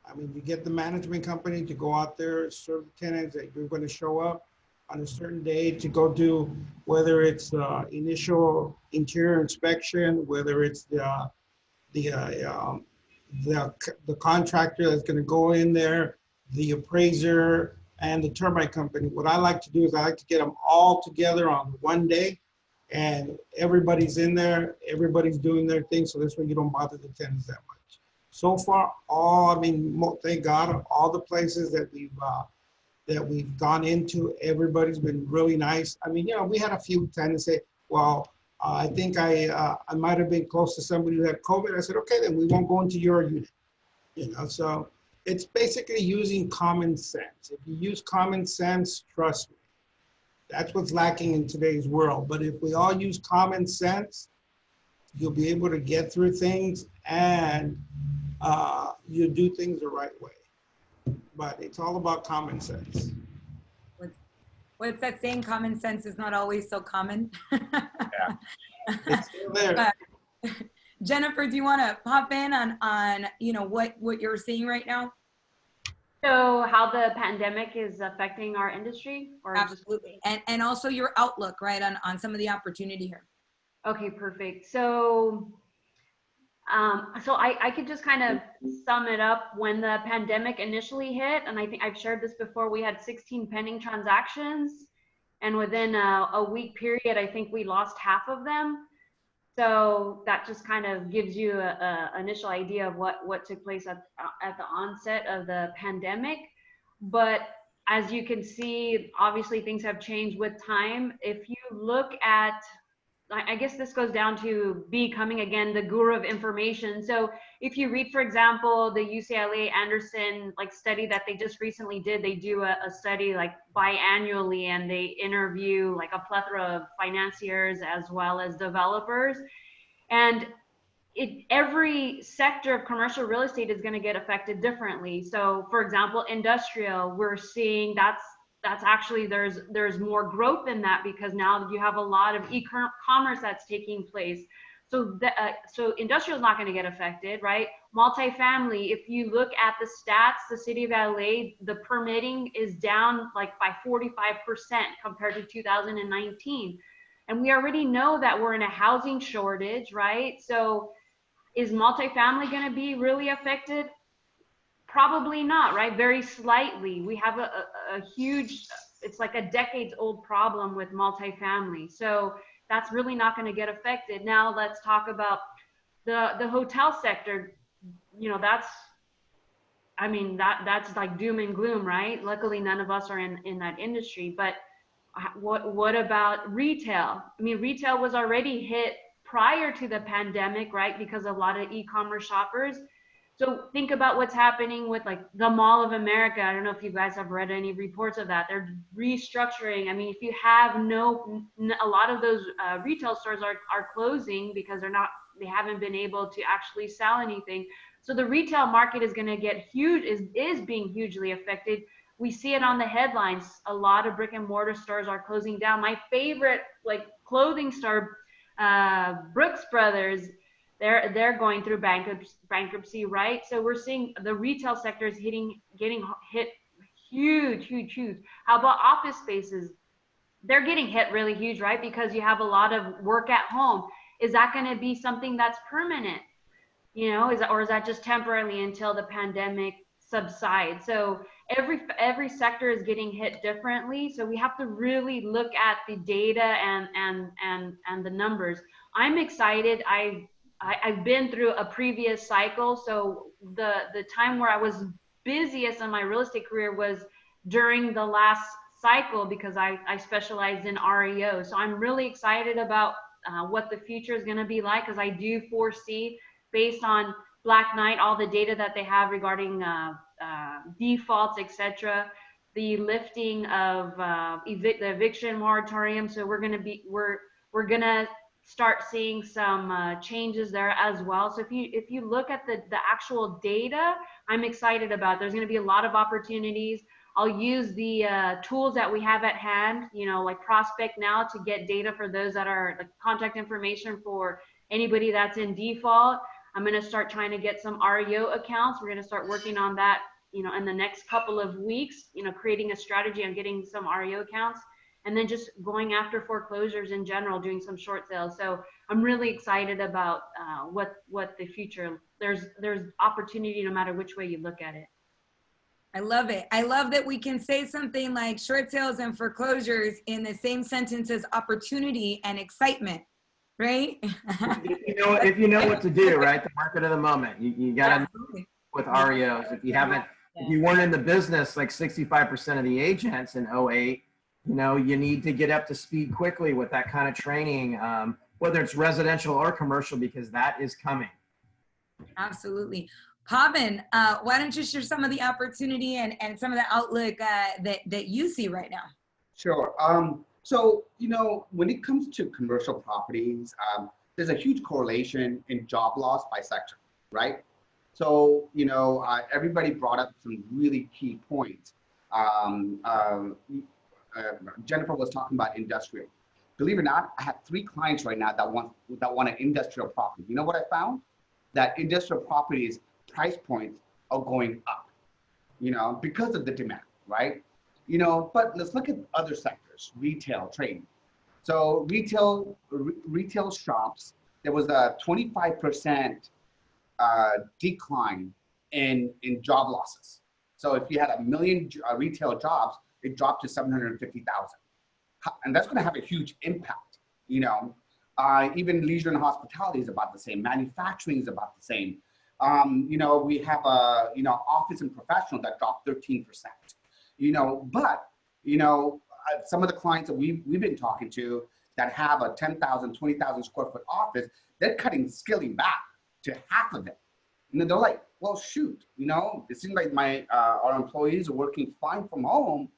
S4: I mean, you get the management company to go out there, serve the tenants that you're going to show up on a certain day to go do, whether it's initial interior inspection, whether it's the contractor that's going to go in there, the appraiser, and the termite company. What I like to do is I like to get them all together on one day, and everybody's in there, everybody's doing their thing, so this way you don't bother the tenants that much. So far, thank God, all the places that we've gone into, everybody's been really nice. I mean, you know, we had a few tenants say, well, I think I might have been close to somebody who had COVID. I said, okay, then we won't go into your unit. You know, so it's basically using common sense. If you use common sense, trust me, that's what's lacking in today's world. But if we all use common sense, you'll be able to get through things, and you do things the right way. But it's all about common sense.
S1: What's that saying? Common sense is not always so common.
S4: Yeah. It's still there.
S1: Jennifer, do you want to pop in on you know what you're seeing right now?
S3: So how the pandemic is affecting our industry? Or
S1: absolutely, and also your outlook, right, on some of the opportunity here.
S3: Okay, perfect. So I could just kind of sum it up. When the pandemic initially hit, and I think I've shared this before, we had 16 pending transactions, and within a week period, I think we lost half of them. So that just kind of gives you an initial idea of what took place at the onset of the pandemic. But as you can see, obviously things have changed with time. If you look at, I guess this goes down to becoming, again, the guru of information. So if you read, for example, the UCLA Anderson study that they just recently did, they do a study biannually, and they interview a plethora of financiers as well as developers. And every sector of commercial real estate is going to get affected differently. So for example, industrial, we're seeing that's actually, there's more growth in that, because now you have a lot of e-commerce that's taking place. So so industrial is not going to get affected, right? Multifamily, if you look at the stats, the city of LA, the permitting is down by 45% compared to 2019. And we already know that we're in a housing shortage, right? So is multifamily going to be really affected? Probably not, right? Very slightly. We have a huge, it's like a decades old problem with multifamily. So that's really not going to get affected. Now let's talk about the hotel sector. You know, that's like doom and gloom, right? Luckily, none of us are in that industry. But what about retail? I mean, retail was already hit prior to the pandemic, right? Because a lot of e-commerce shoppers. So think about what's happening with the Mall of America. I don't know if you guys have read any reports of that. They're restructuring. I mean, if you have a lot of those retail stores are closing because they haven't been able to actually sell anything. So the retail market is going to get huge, is being hugely affected. We see it on the headlines. A lot of brick and mortar stores are closing down. My favorite clothing store, Brooks Brothers, they're going through bankruptcy, right? So we're seeing the retail sector is getting hit huge. How about office spaces? They're getting hit really huge, right? Because you have a lot of work at home. Is that going to be something that's permanent? You know, is that just temporarily until the pandemic subsides? So every sector is getting hit differently. So we have to really look at the data and the numbers. I'm excited. I've been through a previous cycle. So the time where I was busiest in my real estate career was during the last cycle, because I specialized in REO. So I'm really excited about what the future is going to be like, because I do foresee, based on Black Knight, all the data that they have regarding defaults, etc., the lifting of the eviction moratorium. So we're gonna start seeing some changes there as well. So if you look at the actual data, I'm excited about. There's going to be a lot of opportunities. I'll use the tools that we have at hand, you know, like Prospect Now, to get data for those that are like contact information for anybody that's in default. I'm going to start trying to get some REO accounts. We're going to start working on that, you know, in the next couple of weeks, you know, creating a strategy on getting some REO accounts, and then just going after foreclosures in general, doing some short sales. So I'm really excited about what the future, there's opportunity no matter which way you look at it.
S1: I love it. I love that we can say something like short sales and foreclosures in the same sentence as opportunity and excitement, right?
S2: If you know what to do, right? The market of the moment. You got to with REOs. If you haven't, if you weren't in the business like 65% of the agents in 08, you know, you need to get up to speed quickly with that kind of training, whether it's residential or commercial, because that is coming.
S1: Absolutely. Pavan, why don't you share some of the opportunity and some of the outlook that you see right now?
S5: Sure. So, you know, when it comes to commercial properties, there's a huge correlation in job loss by sector, right? So, you know, everybody brought up some really key points. Jennifer was talking about industrial. Believe it or not, I have 3 clients right now that want an industrial property. You know what I found? That industrial properties price points are going up, you know, because of the demand, right? You know, but let's look at other sectors, retail, trading. So retail shops, there was a 25% decline in job losses. So if you had 1 million retail jobs, it dropped to 750,000. And that's going to have a huge impact, you know. Even leisure and hospitality is about the same. Manufacturing is about the same. You know, we have you know, office and professional that dropped 13%. You know, but, you know, some of the clients that we've been talking to that have a 10,000, 20,000 square foot office, they're scaling back to half of it. And then they're like, well, shoot, you know, it seems like our employees are working fine from home.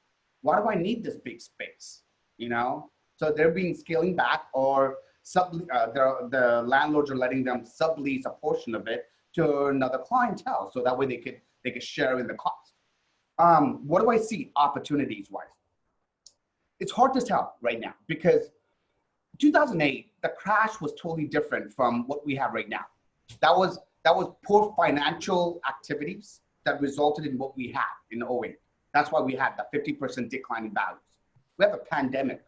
S5: Why do I need this big space? You know, so they're scaling back, or the landlords are letting them sublease a portion of it to another clientele, so that way they could share in the cost. What do I see opportunities wise? It's hard to tell right now, because 2008, the crash was totally different from what we have right now. That was poor financial activities that resulted in what we had in 08. That's why we had the 50% decline in values. We have a pandemic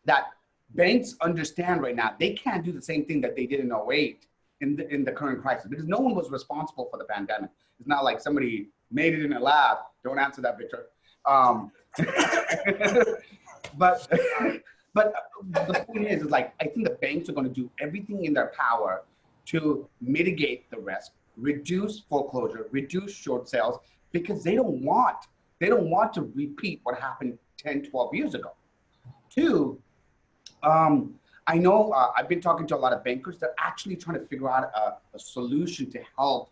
S5: that banks understand right now. They can't do the same thing that they did in 08 in the current crisis, because no one was responsible for the pandemic. It's not like somebody made it in a lab. Don't answer that, Victor. But the point is like, I think the banks are going to do everything in their power to mitigate the risk, reduce foreclosure, reduce short sales, because they don't want to repeat what happened 10, 12 years ago. 2, I know I've been talking to a lot of bankers. They're actually trying to figure out a solution to help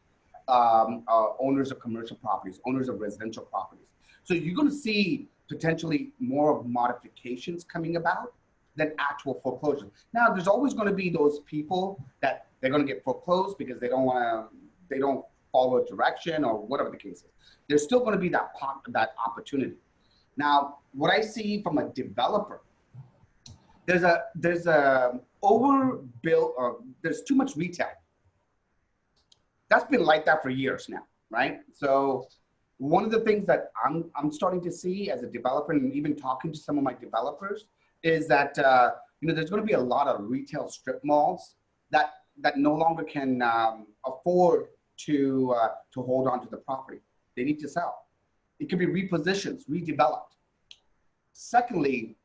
S5: owners of commercial properties, owners of residential properties. So you're going to see potentially more of modifications coming about than actual foreclosure. Now, there's always going to be those people that they're going to get foreclosed because they don't follow a direction or whatever the case is. There's still going to be that opportunity. Now, what I see from a developer, there's overbuilt, there's too much retail. That's been like that for years now, right? So one of the things that I'm starting to see as a developer, and even talking to some of my developers, is that you know, there's going to be a lot of retail strip malls that no longer can afford to hold on to the property. They need to sell. It could be repositioned, redeveloped. Secondly,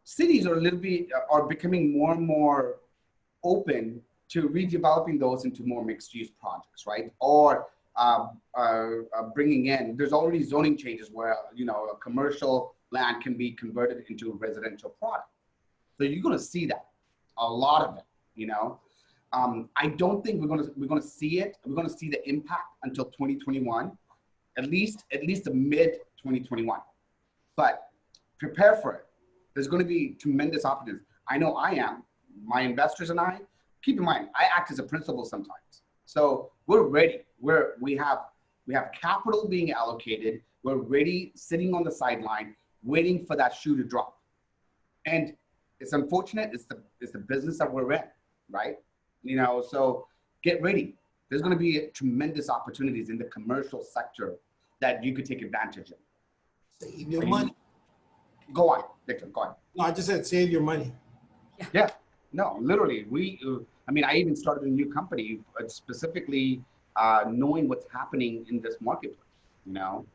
S5: cities are becoming more and more open to redeveloping those into more mixed-use projects, right? Or bringing in, there's already zoning changes where, you know, a commercial land can be converted into a residential product. So you're going to see that, a lot of it, you know. I don't think we're going to see it. We're going to see the impact until 2021, at least the mid 2021. But prepare for it. There's going to be tremendous opportunities. I know I am. My investors and I. Keep in mind, I act as a principal sometimes. So we're ready. We have We have capital being allocated. We're ready, sitting on the sideline, waiting for that shoe to drop. And it's unfortunate. It's the business that we're in, right? You know, so get ready. There's going to be tremendous opportunities in the commercial sector that you could take advantage of.
S4: Save your money.
S5: Go on, Victor, go on.
S4: No, I just said save your money.
S5: Yeah, no, literally. I mean, I even started a new company specifically knowing what's happening in this marketplace, you know,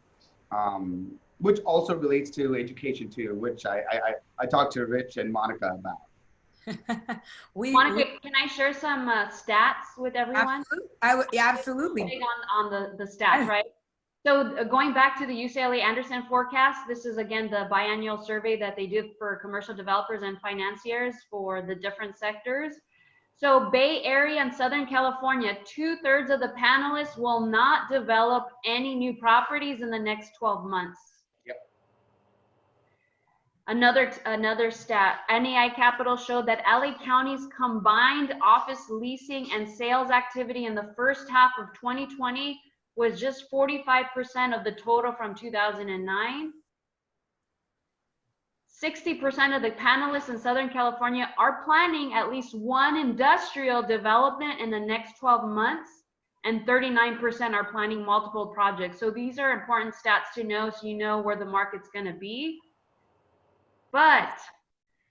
S5: which also relates to education too, which I talked to Rich and Monica about.
S3: Monica, can I share some stats with everyone?
S1: Absolutely.
S3: Big on the stats, right? So going back to the UCLA Anderson forecast, this is again the biannual survey that they do for commercial developers and financiers for the different sectors. So Bay Area and Southern California, 2/3 of the panelists will not develop any new properties in the next 12 months.
S5: Yep.
S3: Another stat, NAI Capital showed that LA County's combined office leasing and sales activity in the first half of 2020 was just 45% of the total from 2009. 60% of the panelists in Southern California are planning at least one industrial development in the next 12 months, and 39% are planning multiple projects. So these are important stats to know so you know where the market's going to be. But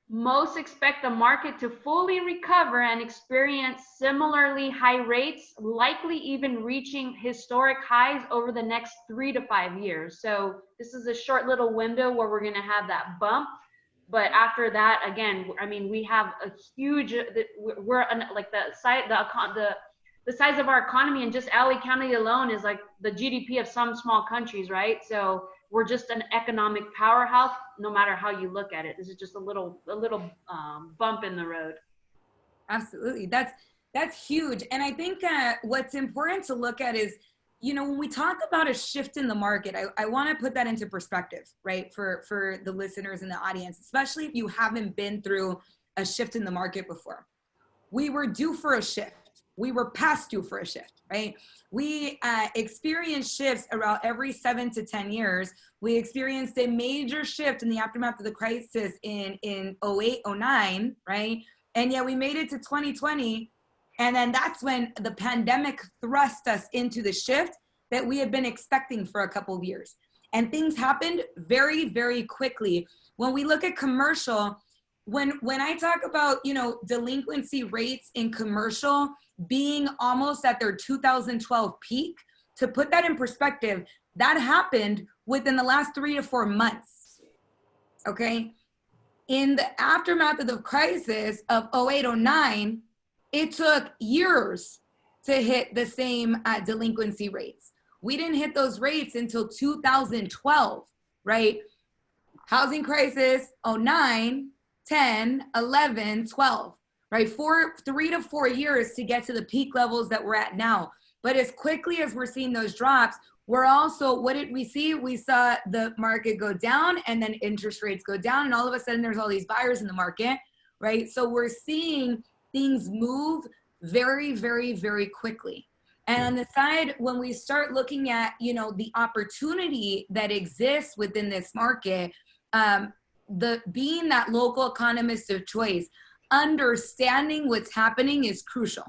S3: most expect the market to fully recover and experience similarly high rates, likely even reaching historic highs over the next 3 to 5 years. So this is a short little window where we're going to have that bump. But after that, again, I mean, we have a huge, we're like the size of our economy in just LA County alone is like the GDP of some small countries, right? So we're just an economic powerhouse, no matter how you look at it. This is just a little bump in the road.
S1: Absolutely, that's huge. And I think what's important to look at is, you know, when we talk about a shift in the market, I want to put that into perspective, right? For the listeners in the audience, especially if you haven't been through a shift in the market before. We were due for a shift. We were past due for a shift, right? We experience shifts around every 7 to 10 years. We experienced a major shift in the aftermath of the crisis in 08, 09, right? And yeah, we made it to 2020. And then that's when the pandemic thrust us into the shift that we had been expecting for a couple of years. And things happened very, very quickly. When we look at commercial, when I talk about, you know, delinquency rates in commercial being almost at their 2012 peak, to put that in perspective, that happened within the last 3 to 4 months, okay? In the aftermath of the crisis of 08, 09, it took years to hit the same delinquency rates. We didn't hit those rates until 2012, right? Housing crisis, 09, 10, 11, 12, right? 3 to 4 years to get to the peak levels that we're at now. But as quickly as we're seeing those drops, we're also, what did we see? We saw the market go down and then interest rates go down. And all of a sudden there's all these buyers in the market, right? So we're seeing things move very, very, very quickly. And on the side, when we start looking at, you know, the opportunity that exists within this market, being that local economist of choice, understanding what's happening is crucial,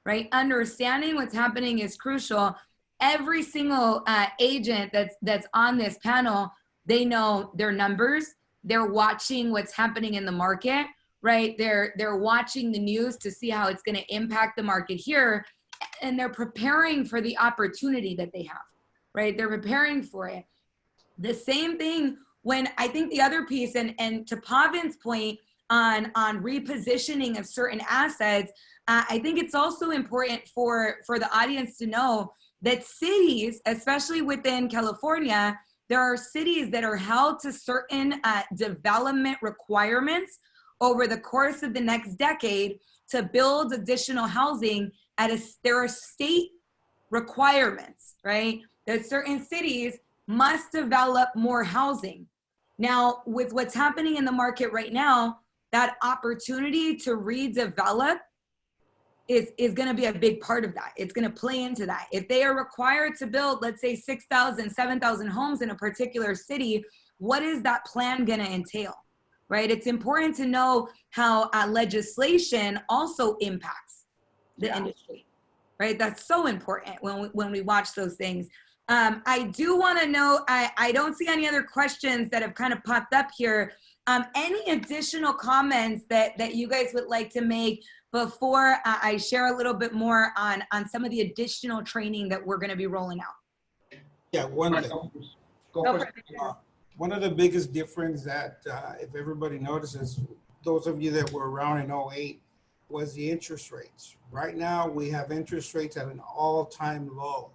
S1: right? Understanding what's happening is crucial. Every single agent that's on this panel, they know their numbers. They're watching what's happening in the market, right? They're watching the news to see how it's going to impact the market here, and they're preparing for the opportunity that they have, right? They're preparing for it. The same thing when I think the other piece, and to Pavan's point on repositioning of certain assets, I think it's also important for the audience to know that cities, especially within California, there are cities that are held to certain development requirements over the course of the next decade to build additional housing there are state requirements, right? That certain cities must develop more housing. Now, with what's happening in the market right now, that opportunity to redevelop is going to be a big part of that. It's going to play into that. If they are required to build, let's say 6,000, 7,000 homes in a particular city, what is that plan going to entail, right? It's important to know how legislation also impacts the industry, right? That's so important when we watch those things. I do want to know, I don't see any other questions that have kind of popped up here. Any additional comments that you guys would like to make before I share a little bit more on some of the additional training that we're going to be rolling out?
S4: Yeah, one thing. One of the biggest difference that if everybody notices, those of you that were around in 08, was the interest rates. Right now, we have interest rates at an all-time low.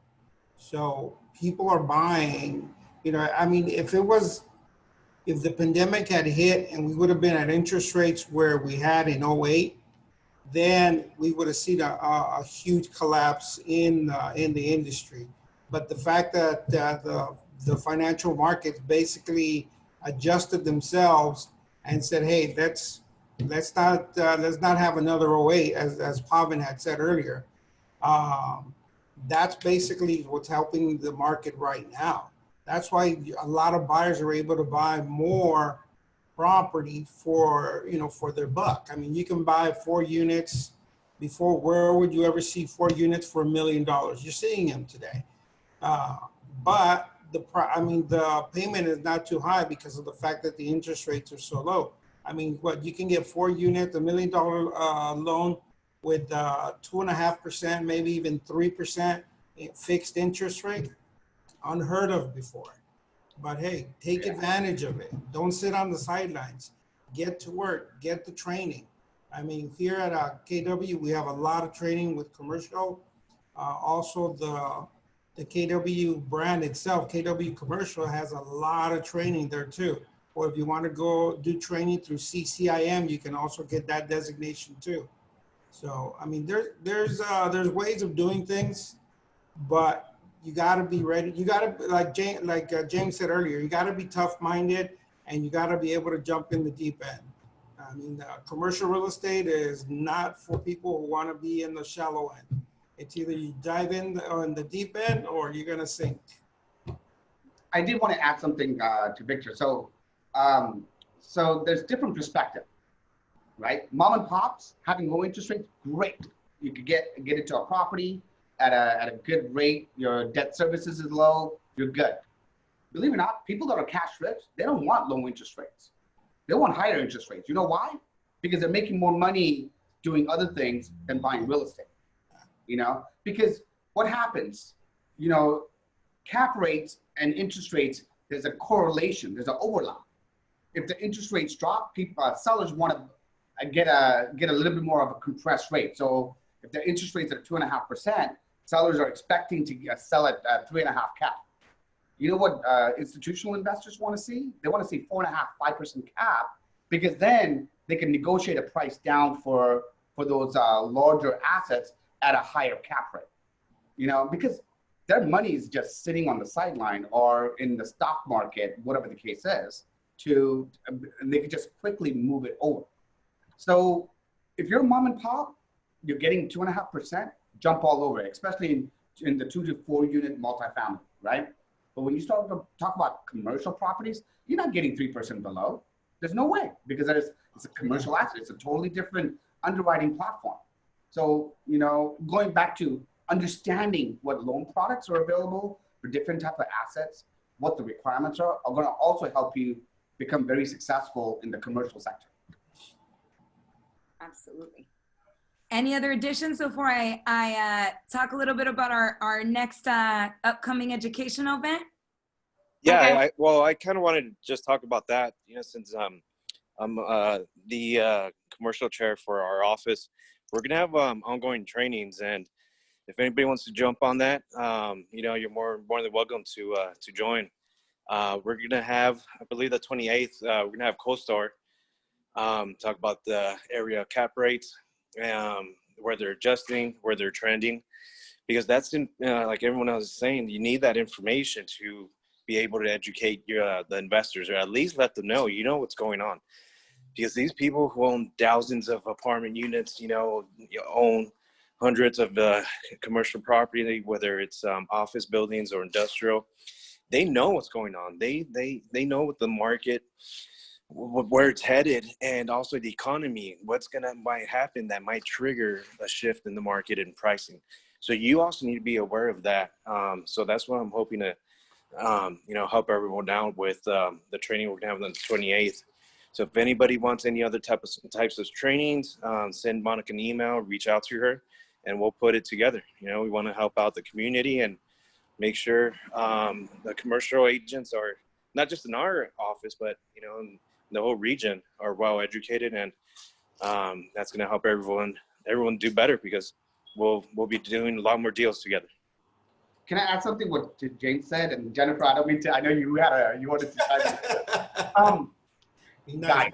S4: So people are buying, I mean, if the pandemic had hit and we would have been at interest rates where we had in 08, then we would have seen a huge collapse in the industry. But the fact that the financial markets basically adjusted themselves and said, hey, let's not have another 08, as Pavan had said earlier. That's basically what's helping the market right now. That's why a lot of buyers are able to buy more property for their buck. I mean, you can buy 4 units before. Where would you ever see 4 units for $1 million? You're seeing them today, but the payment is not too high because of the fact that the interest rates are so low. I mean, you can get 4 units, $1 million loan with 2.5%, maybe even 3% fixed interest rate. Unheard of before. But hey, take advantage of it. Don't sit on the sidelines. Get to work, get the training. I mean, here at KW, we have a lot of training with commercial. Also, the KW brand itself, KW Commercial, has a lot of training there too. Or if you want to go do training through CCIM, you can also get that designation too. So, I mean, there's ways of doing things, but you got to be ready. You got to, like James said earlier, you got to be tough-minded and you got to be able to jump in the deep end. I mean, commercial real estate is not for people who want to be in the shallow end. It's either you dive in the deep end or you're going to sink.
S5: I did want to add something to Victor. So there's different perspective, right? Mom and pops having low interest rates, great. You could get into a property at a good rate. Your debt services is low. You're good. Believe it or not, people that are cash rich, they don't want low interest rates. They want higher interest rates. You know why? Because they're making more money doing other things than buying real estate. Because what happens, cap rates and interest rates, there's a correlation, there's an overlap. If the interest rates drop, sellers want to get a little bit more of a compressed rate. So if the interest rates are 2.5%, sellers are expecting to sell at 3.5 cap. You know what institutional investors want to see? They want to see 4.5, 5% cap, because then they can negotiate a price down for those larger assets at a higher cap rate. Because their money is just sitting on the sideline or in the stock market, whatever the case is, and they can just quickly move it over. So if you're mom and pop, you're getting 2.5%, jump all over it, especially in the 2 to 4 unit multifamily, right? But when you start to talk about commercial properties, you're not getting 3% below. There's no way, because it's a commercial asset. It's a totally different underwriting platform. So, going back to understanding what loan products are available for different type of assets, what the requirements are going to also help you become very successful in the commercial sector.
S1: Absolutely. Any other additions before I talk a little bit about our next upcoming educational event?
S6: Yeah, okay. I kind of wanted to just talk about that, since I'm the commercial chair for our office. We're going to have ongoing trainings, and if anybody wants to jump on that, you're more than welcome to join. We're going to have, I believe the 28th, we're going to have CoStar talk about the area cap rates, where they're adjusting, where they're trending, because that's like everyone else is saying, you need that information to be able to educate the investors, or at least let them know, what's going on. Because these people who own thousands of apartment units, own hundreds of commercial property, whether it's office buildings or industrial. They know what's going on. They know what the market, where it's headed, and also the economy, might happen that might trigger a shift in the market and pricing. So you also need to be aware of that. So that's what I'm hoping to, help everyone out with the training we're gonna have on the 28th. So if anybody wants any other types of trainings, send Monica an email, reach out to her, and we'll put it together. We want to help out the community and make sure the commercial agents are not just in our office, but in the whole region are well educated, and that's going to help everyone do better, because we'll be doing a lot more deals together.
S5: Can I add something what James said? And Jennifer, I don't mean to. I know you wanted to chime in. Guys,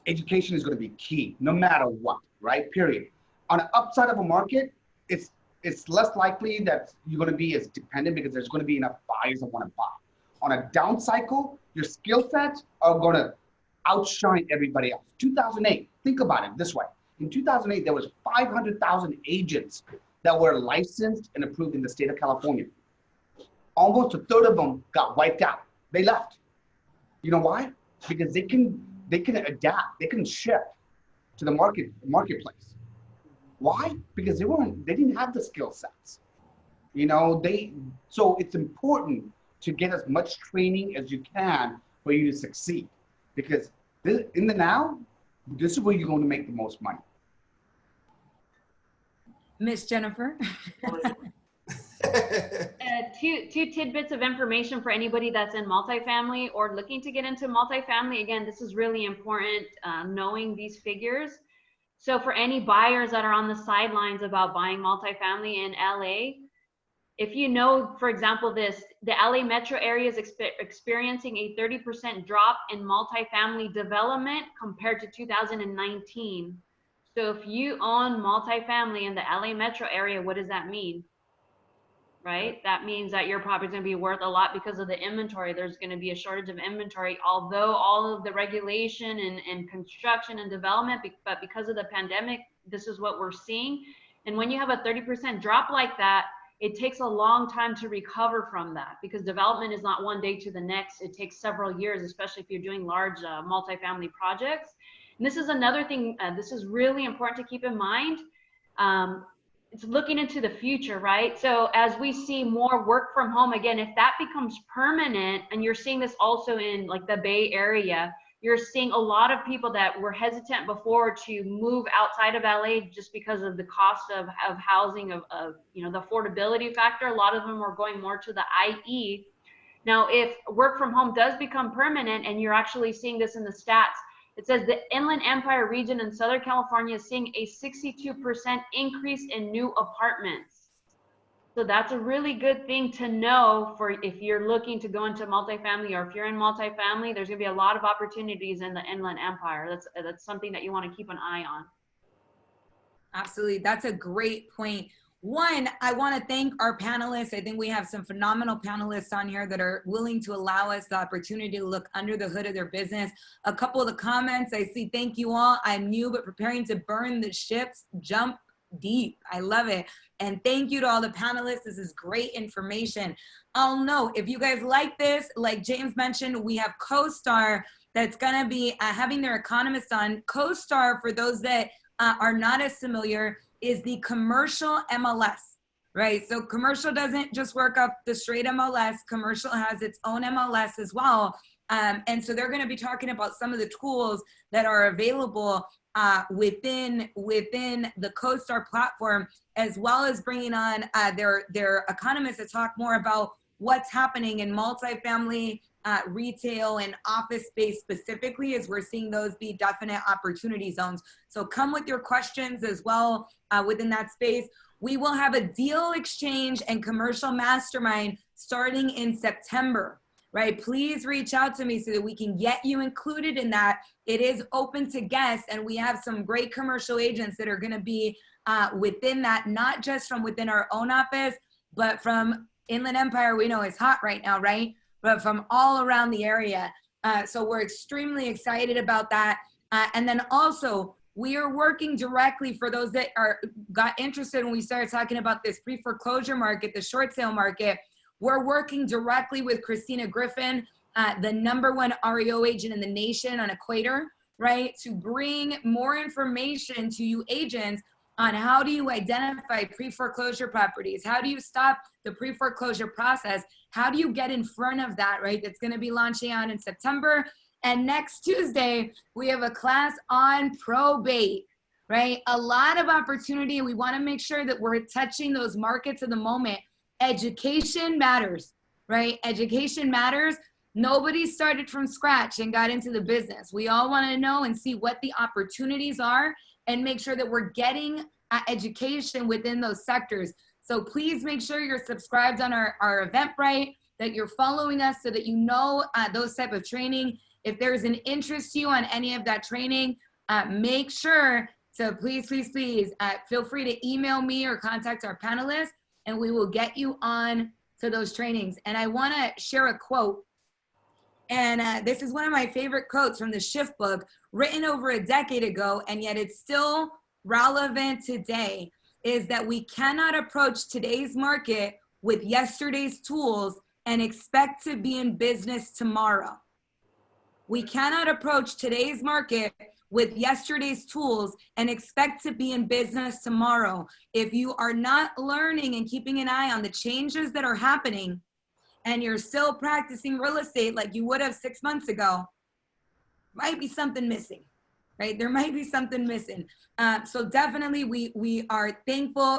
S5: education is going to be key, no matter what, right? Period. On the upside of a market, it's less likely that you're going to be as dependent, because there's going to be enough buyers that want to buy. On a down cycle, your skill sets are going to outshine everybody else. 2008, think about it this way. In 2008, there was 500,000 agents that were licensed and approved in the state of California. Almost a third of them got wiped out. They left. You know why? Because they can adapt, they can shift to the marketplace. Why? Because they didn't have the skill sets. So it's important to get as much training as you can for you to succeed. Because in the now, this is where you're going to make the most money.
S1: Miss Jennifer.
S3: Two tidbits of information for anybody that's in multifamily or looking to get into multifamily. Again, this is really important, knowing these figures. So for any buyers that are on the sidelines about buying multifamily in LA, if you know, for example, the LA metro area is experiencing a 30% drop in multifamily development compared to 2019. So if you own multifamily in the LA metro area, what does that mean? Right? That means that your property is going to be worth a lot because of the inventory. There's going to be a shortage of inventory, although all of the regulation and construction and development, but because of the pandemic, this is what we're seeing. And when you have a 30% drop like that, it takes a long time to recover from that, because development is not one day to the next. It takes several years, especially if you're doing large multifamily projects. And this is another thing, this is really important to keep in mind. It's looking into the future, right? So as we see more work from home, again, if that becomes permanent, and you're seeing this also in like the Bay Area, you're seeing a lot of people that were hesitant before to move outside of LA just because of the cost of housing, of the affordability factor. A lot of them were going more to the IE. Now, if work from home does become permanent, and you're actually seeing this in the stats, it says the Inland Empire region in Southern California is seeing a 62% increase in new apartments. So that's a really good thing to know for if you're looking to go into multifamily, or if you're in multifamily, there's gonna be a lot of opportunities in the Inland Empire. That's something that you want to keep an eye on.
S1: Absolutely, that's a great point. One, I want to thank our panelists. I think we have some phenomenal panelists on here that are willing to allow us the opportunity to look under the hood of their business. A couple of the comments I see, thank you all. I'm new, but preparing to burn the ships, jump deep. I love it. And thank you to all the panelists. This is great information. I'll know if you guys like this, like James mentioned, we have CoStar that's going to be having their economists on. CoStar, for those that are not as familiar, is the commercial MLS, right? So commercial doesn't just work off the straight MLS. Commercial has its own MLS as well. And so they're going to be talking about some of the tools that are available within the CoStar platform, as well as bringing on their economists to talk more about what's happening in multifamily, retail, and office space specifically, as we're seeing those be definite opportunity zones. So come with your questions as well within that space. We will have a deal exchange and commercial mastermind starting in September, right? Please reach out to me so that we can get you included in that. It is open to guests, and we have some great commercial agents that are going to be within that, not just from within our own office, but from Inland Empire. We know it's hot right now, right? But from all around the area. So we're extremely excited about that. And then also, We are working directly for those that got interested when we started talking about this pre-foreclosure market, the short sale market. We're working directly with Christina Griffin, the #1 REO agent in the nation on Equator, right? To bring more information to you agents on how do you identify pre-foreclosure properties? How do you stop the pre-foreclosure process? How do you get in front of that, right? That's gonna be launching out in September. And next Tuesday, we have a class on probate, right? A lot of opportunity. We wanna make sure that we're touching those markets of the moment. Education matters, right? Education matters. Nobody started from scratch and got into the business. We all wanna know and see what the opportunities are and make sure that we're getting education within those sectors. So please make sure you're subscribed on our Eventbrite, that you're following us so that you know those type of training. If there's an interest to you on any of that training, make sure to please feel free to email me or contact our panelists, and we will get you on to those trainings. And I wanna share a quote. And this is one of my favorite quotes from the Shift book, written over a decade ago, and yet it's still relevant today, is that we cannot approach today's market with yesterday's tools and expect to be in business tomorrow. We cannot approach today's market with yesterday's tools and expect to be in business tomorrow. If you are not learning and keeping an eye on the changes that are happening, and you're still practicing real estate like you would have 6 months ago, might be something missing, right? There might be something missing. So definitely we are thankful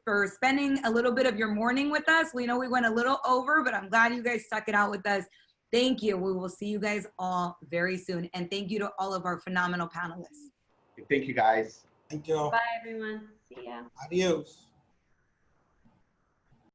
S1: for spending a little bit of your morning with us. We know we went a little over, but I'm glad you guys stuck it out with us. Thank you. We will see you guys all very soon. And thank you to all of our phenomenal panelists.
S5: Thank you, guys.
S4: Thank you.
S3: Bye, everyone. See ya.
S4: Adios.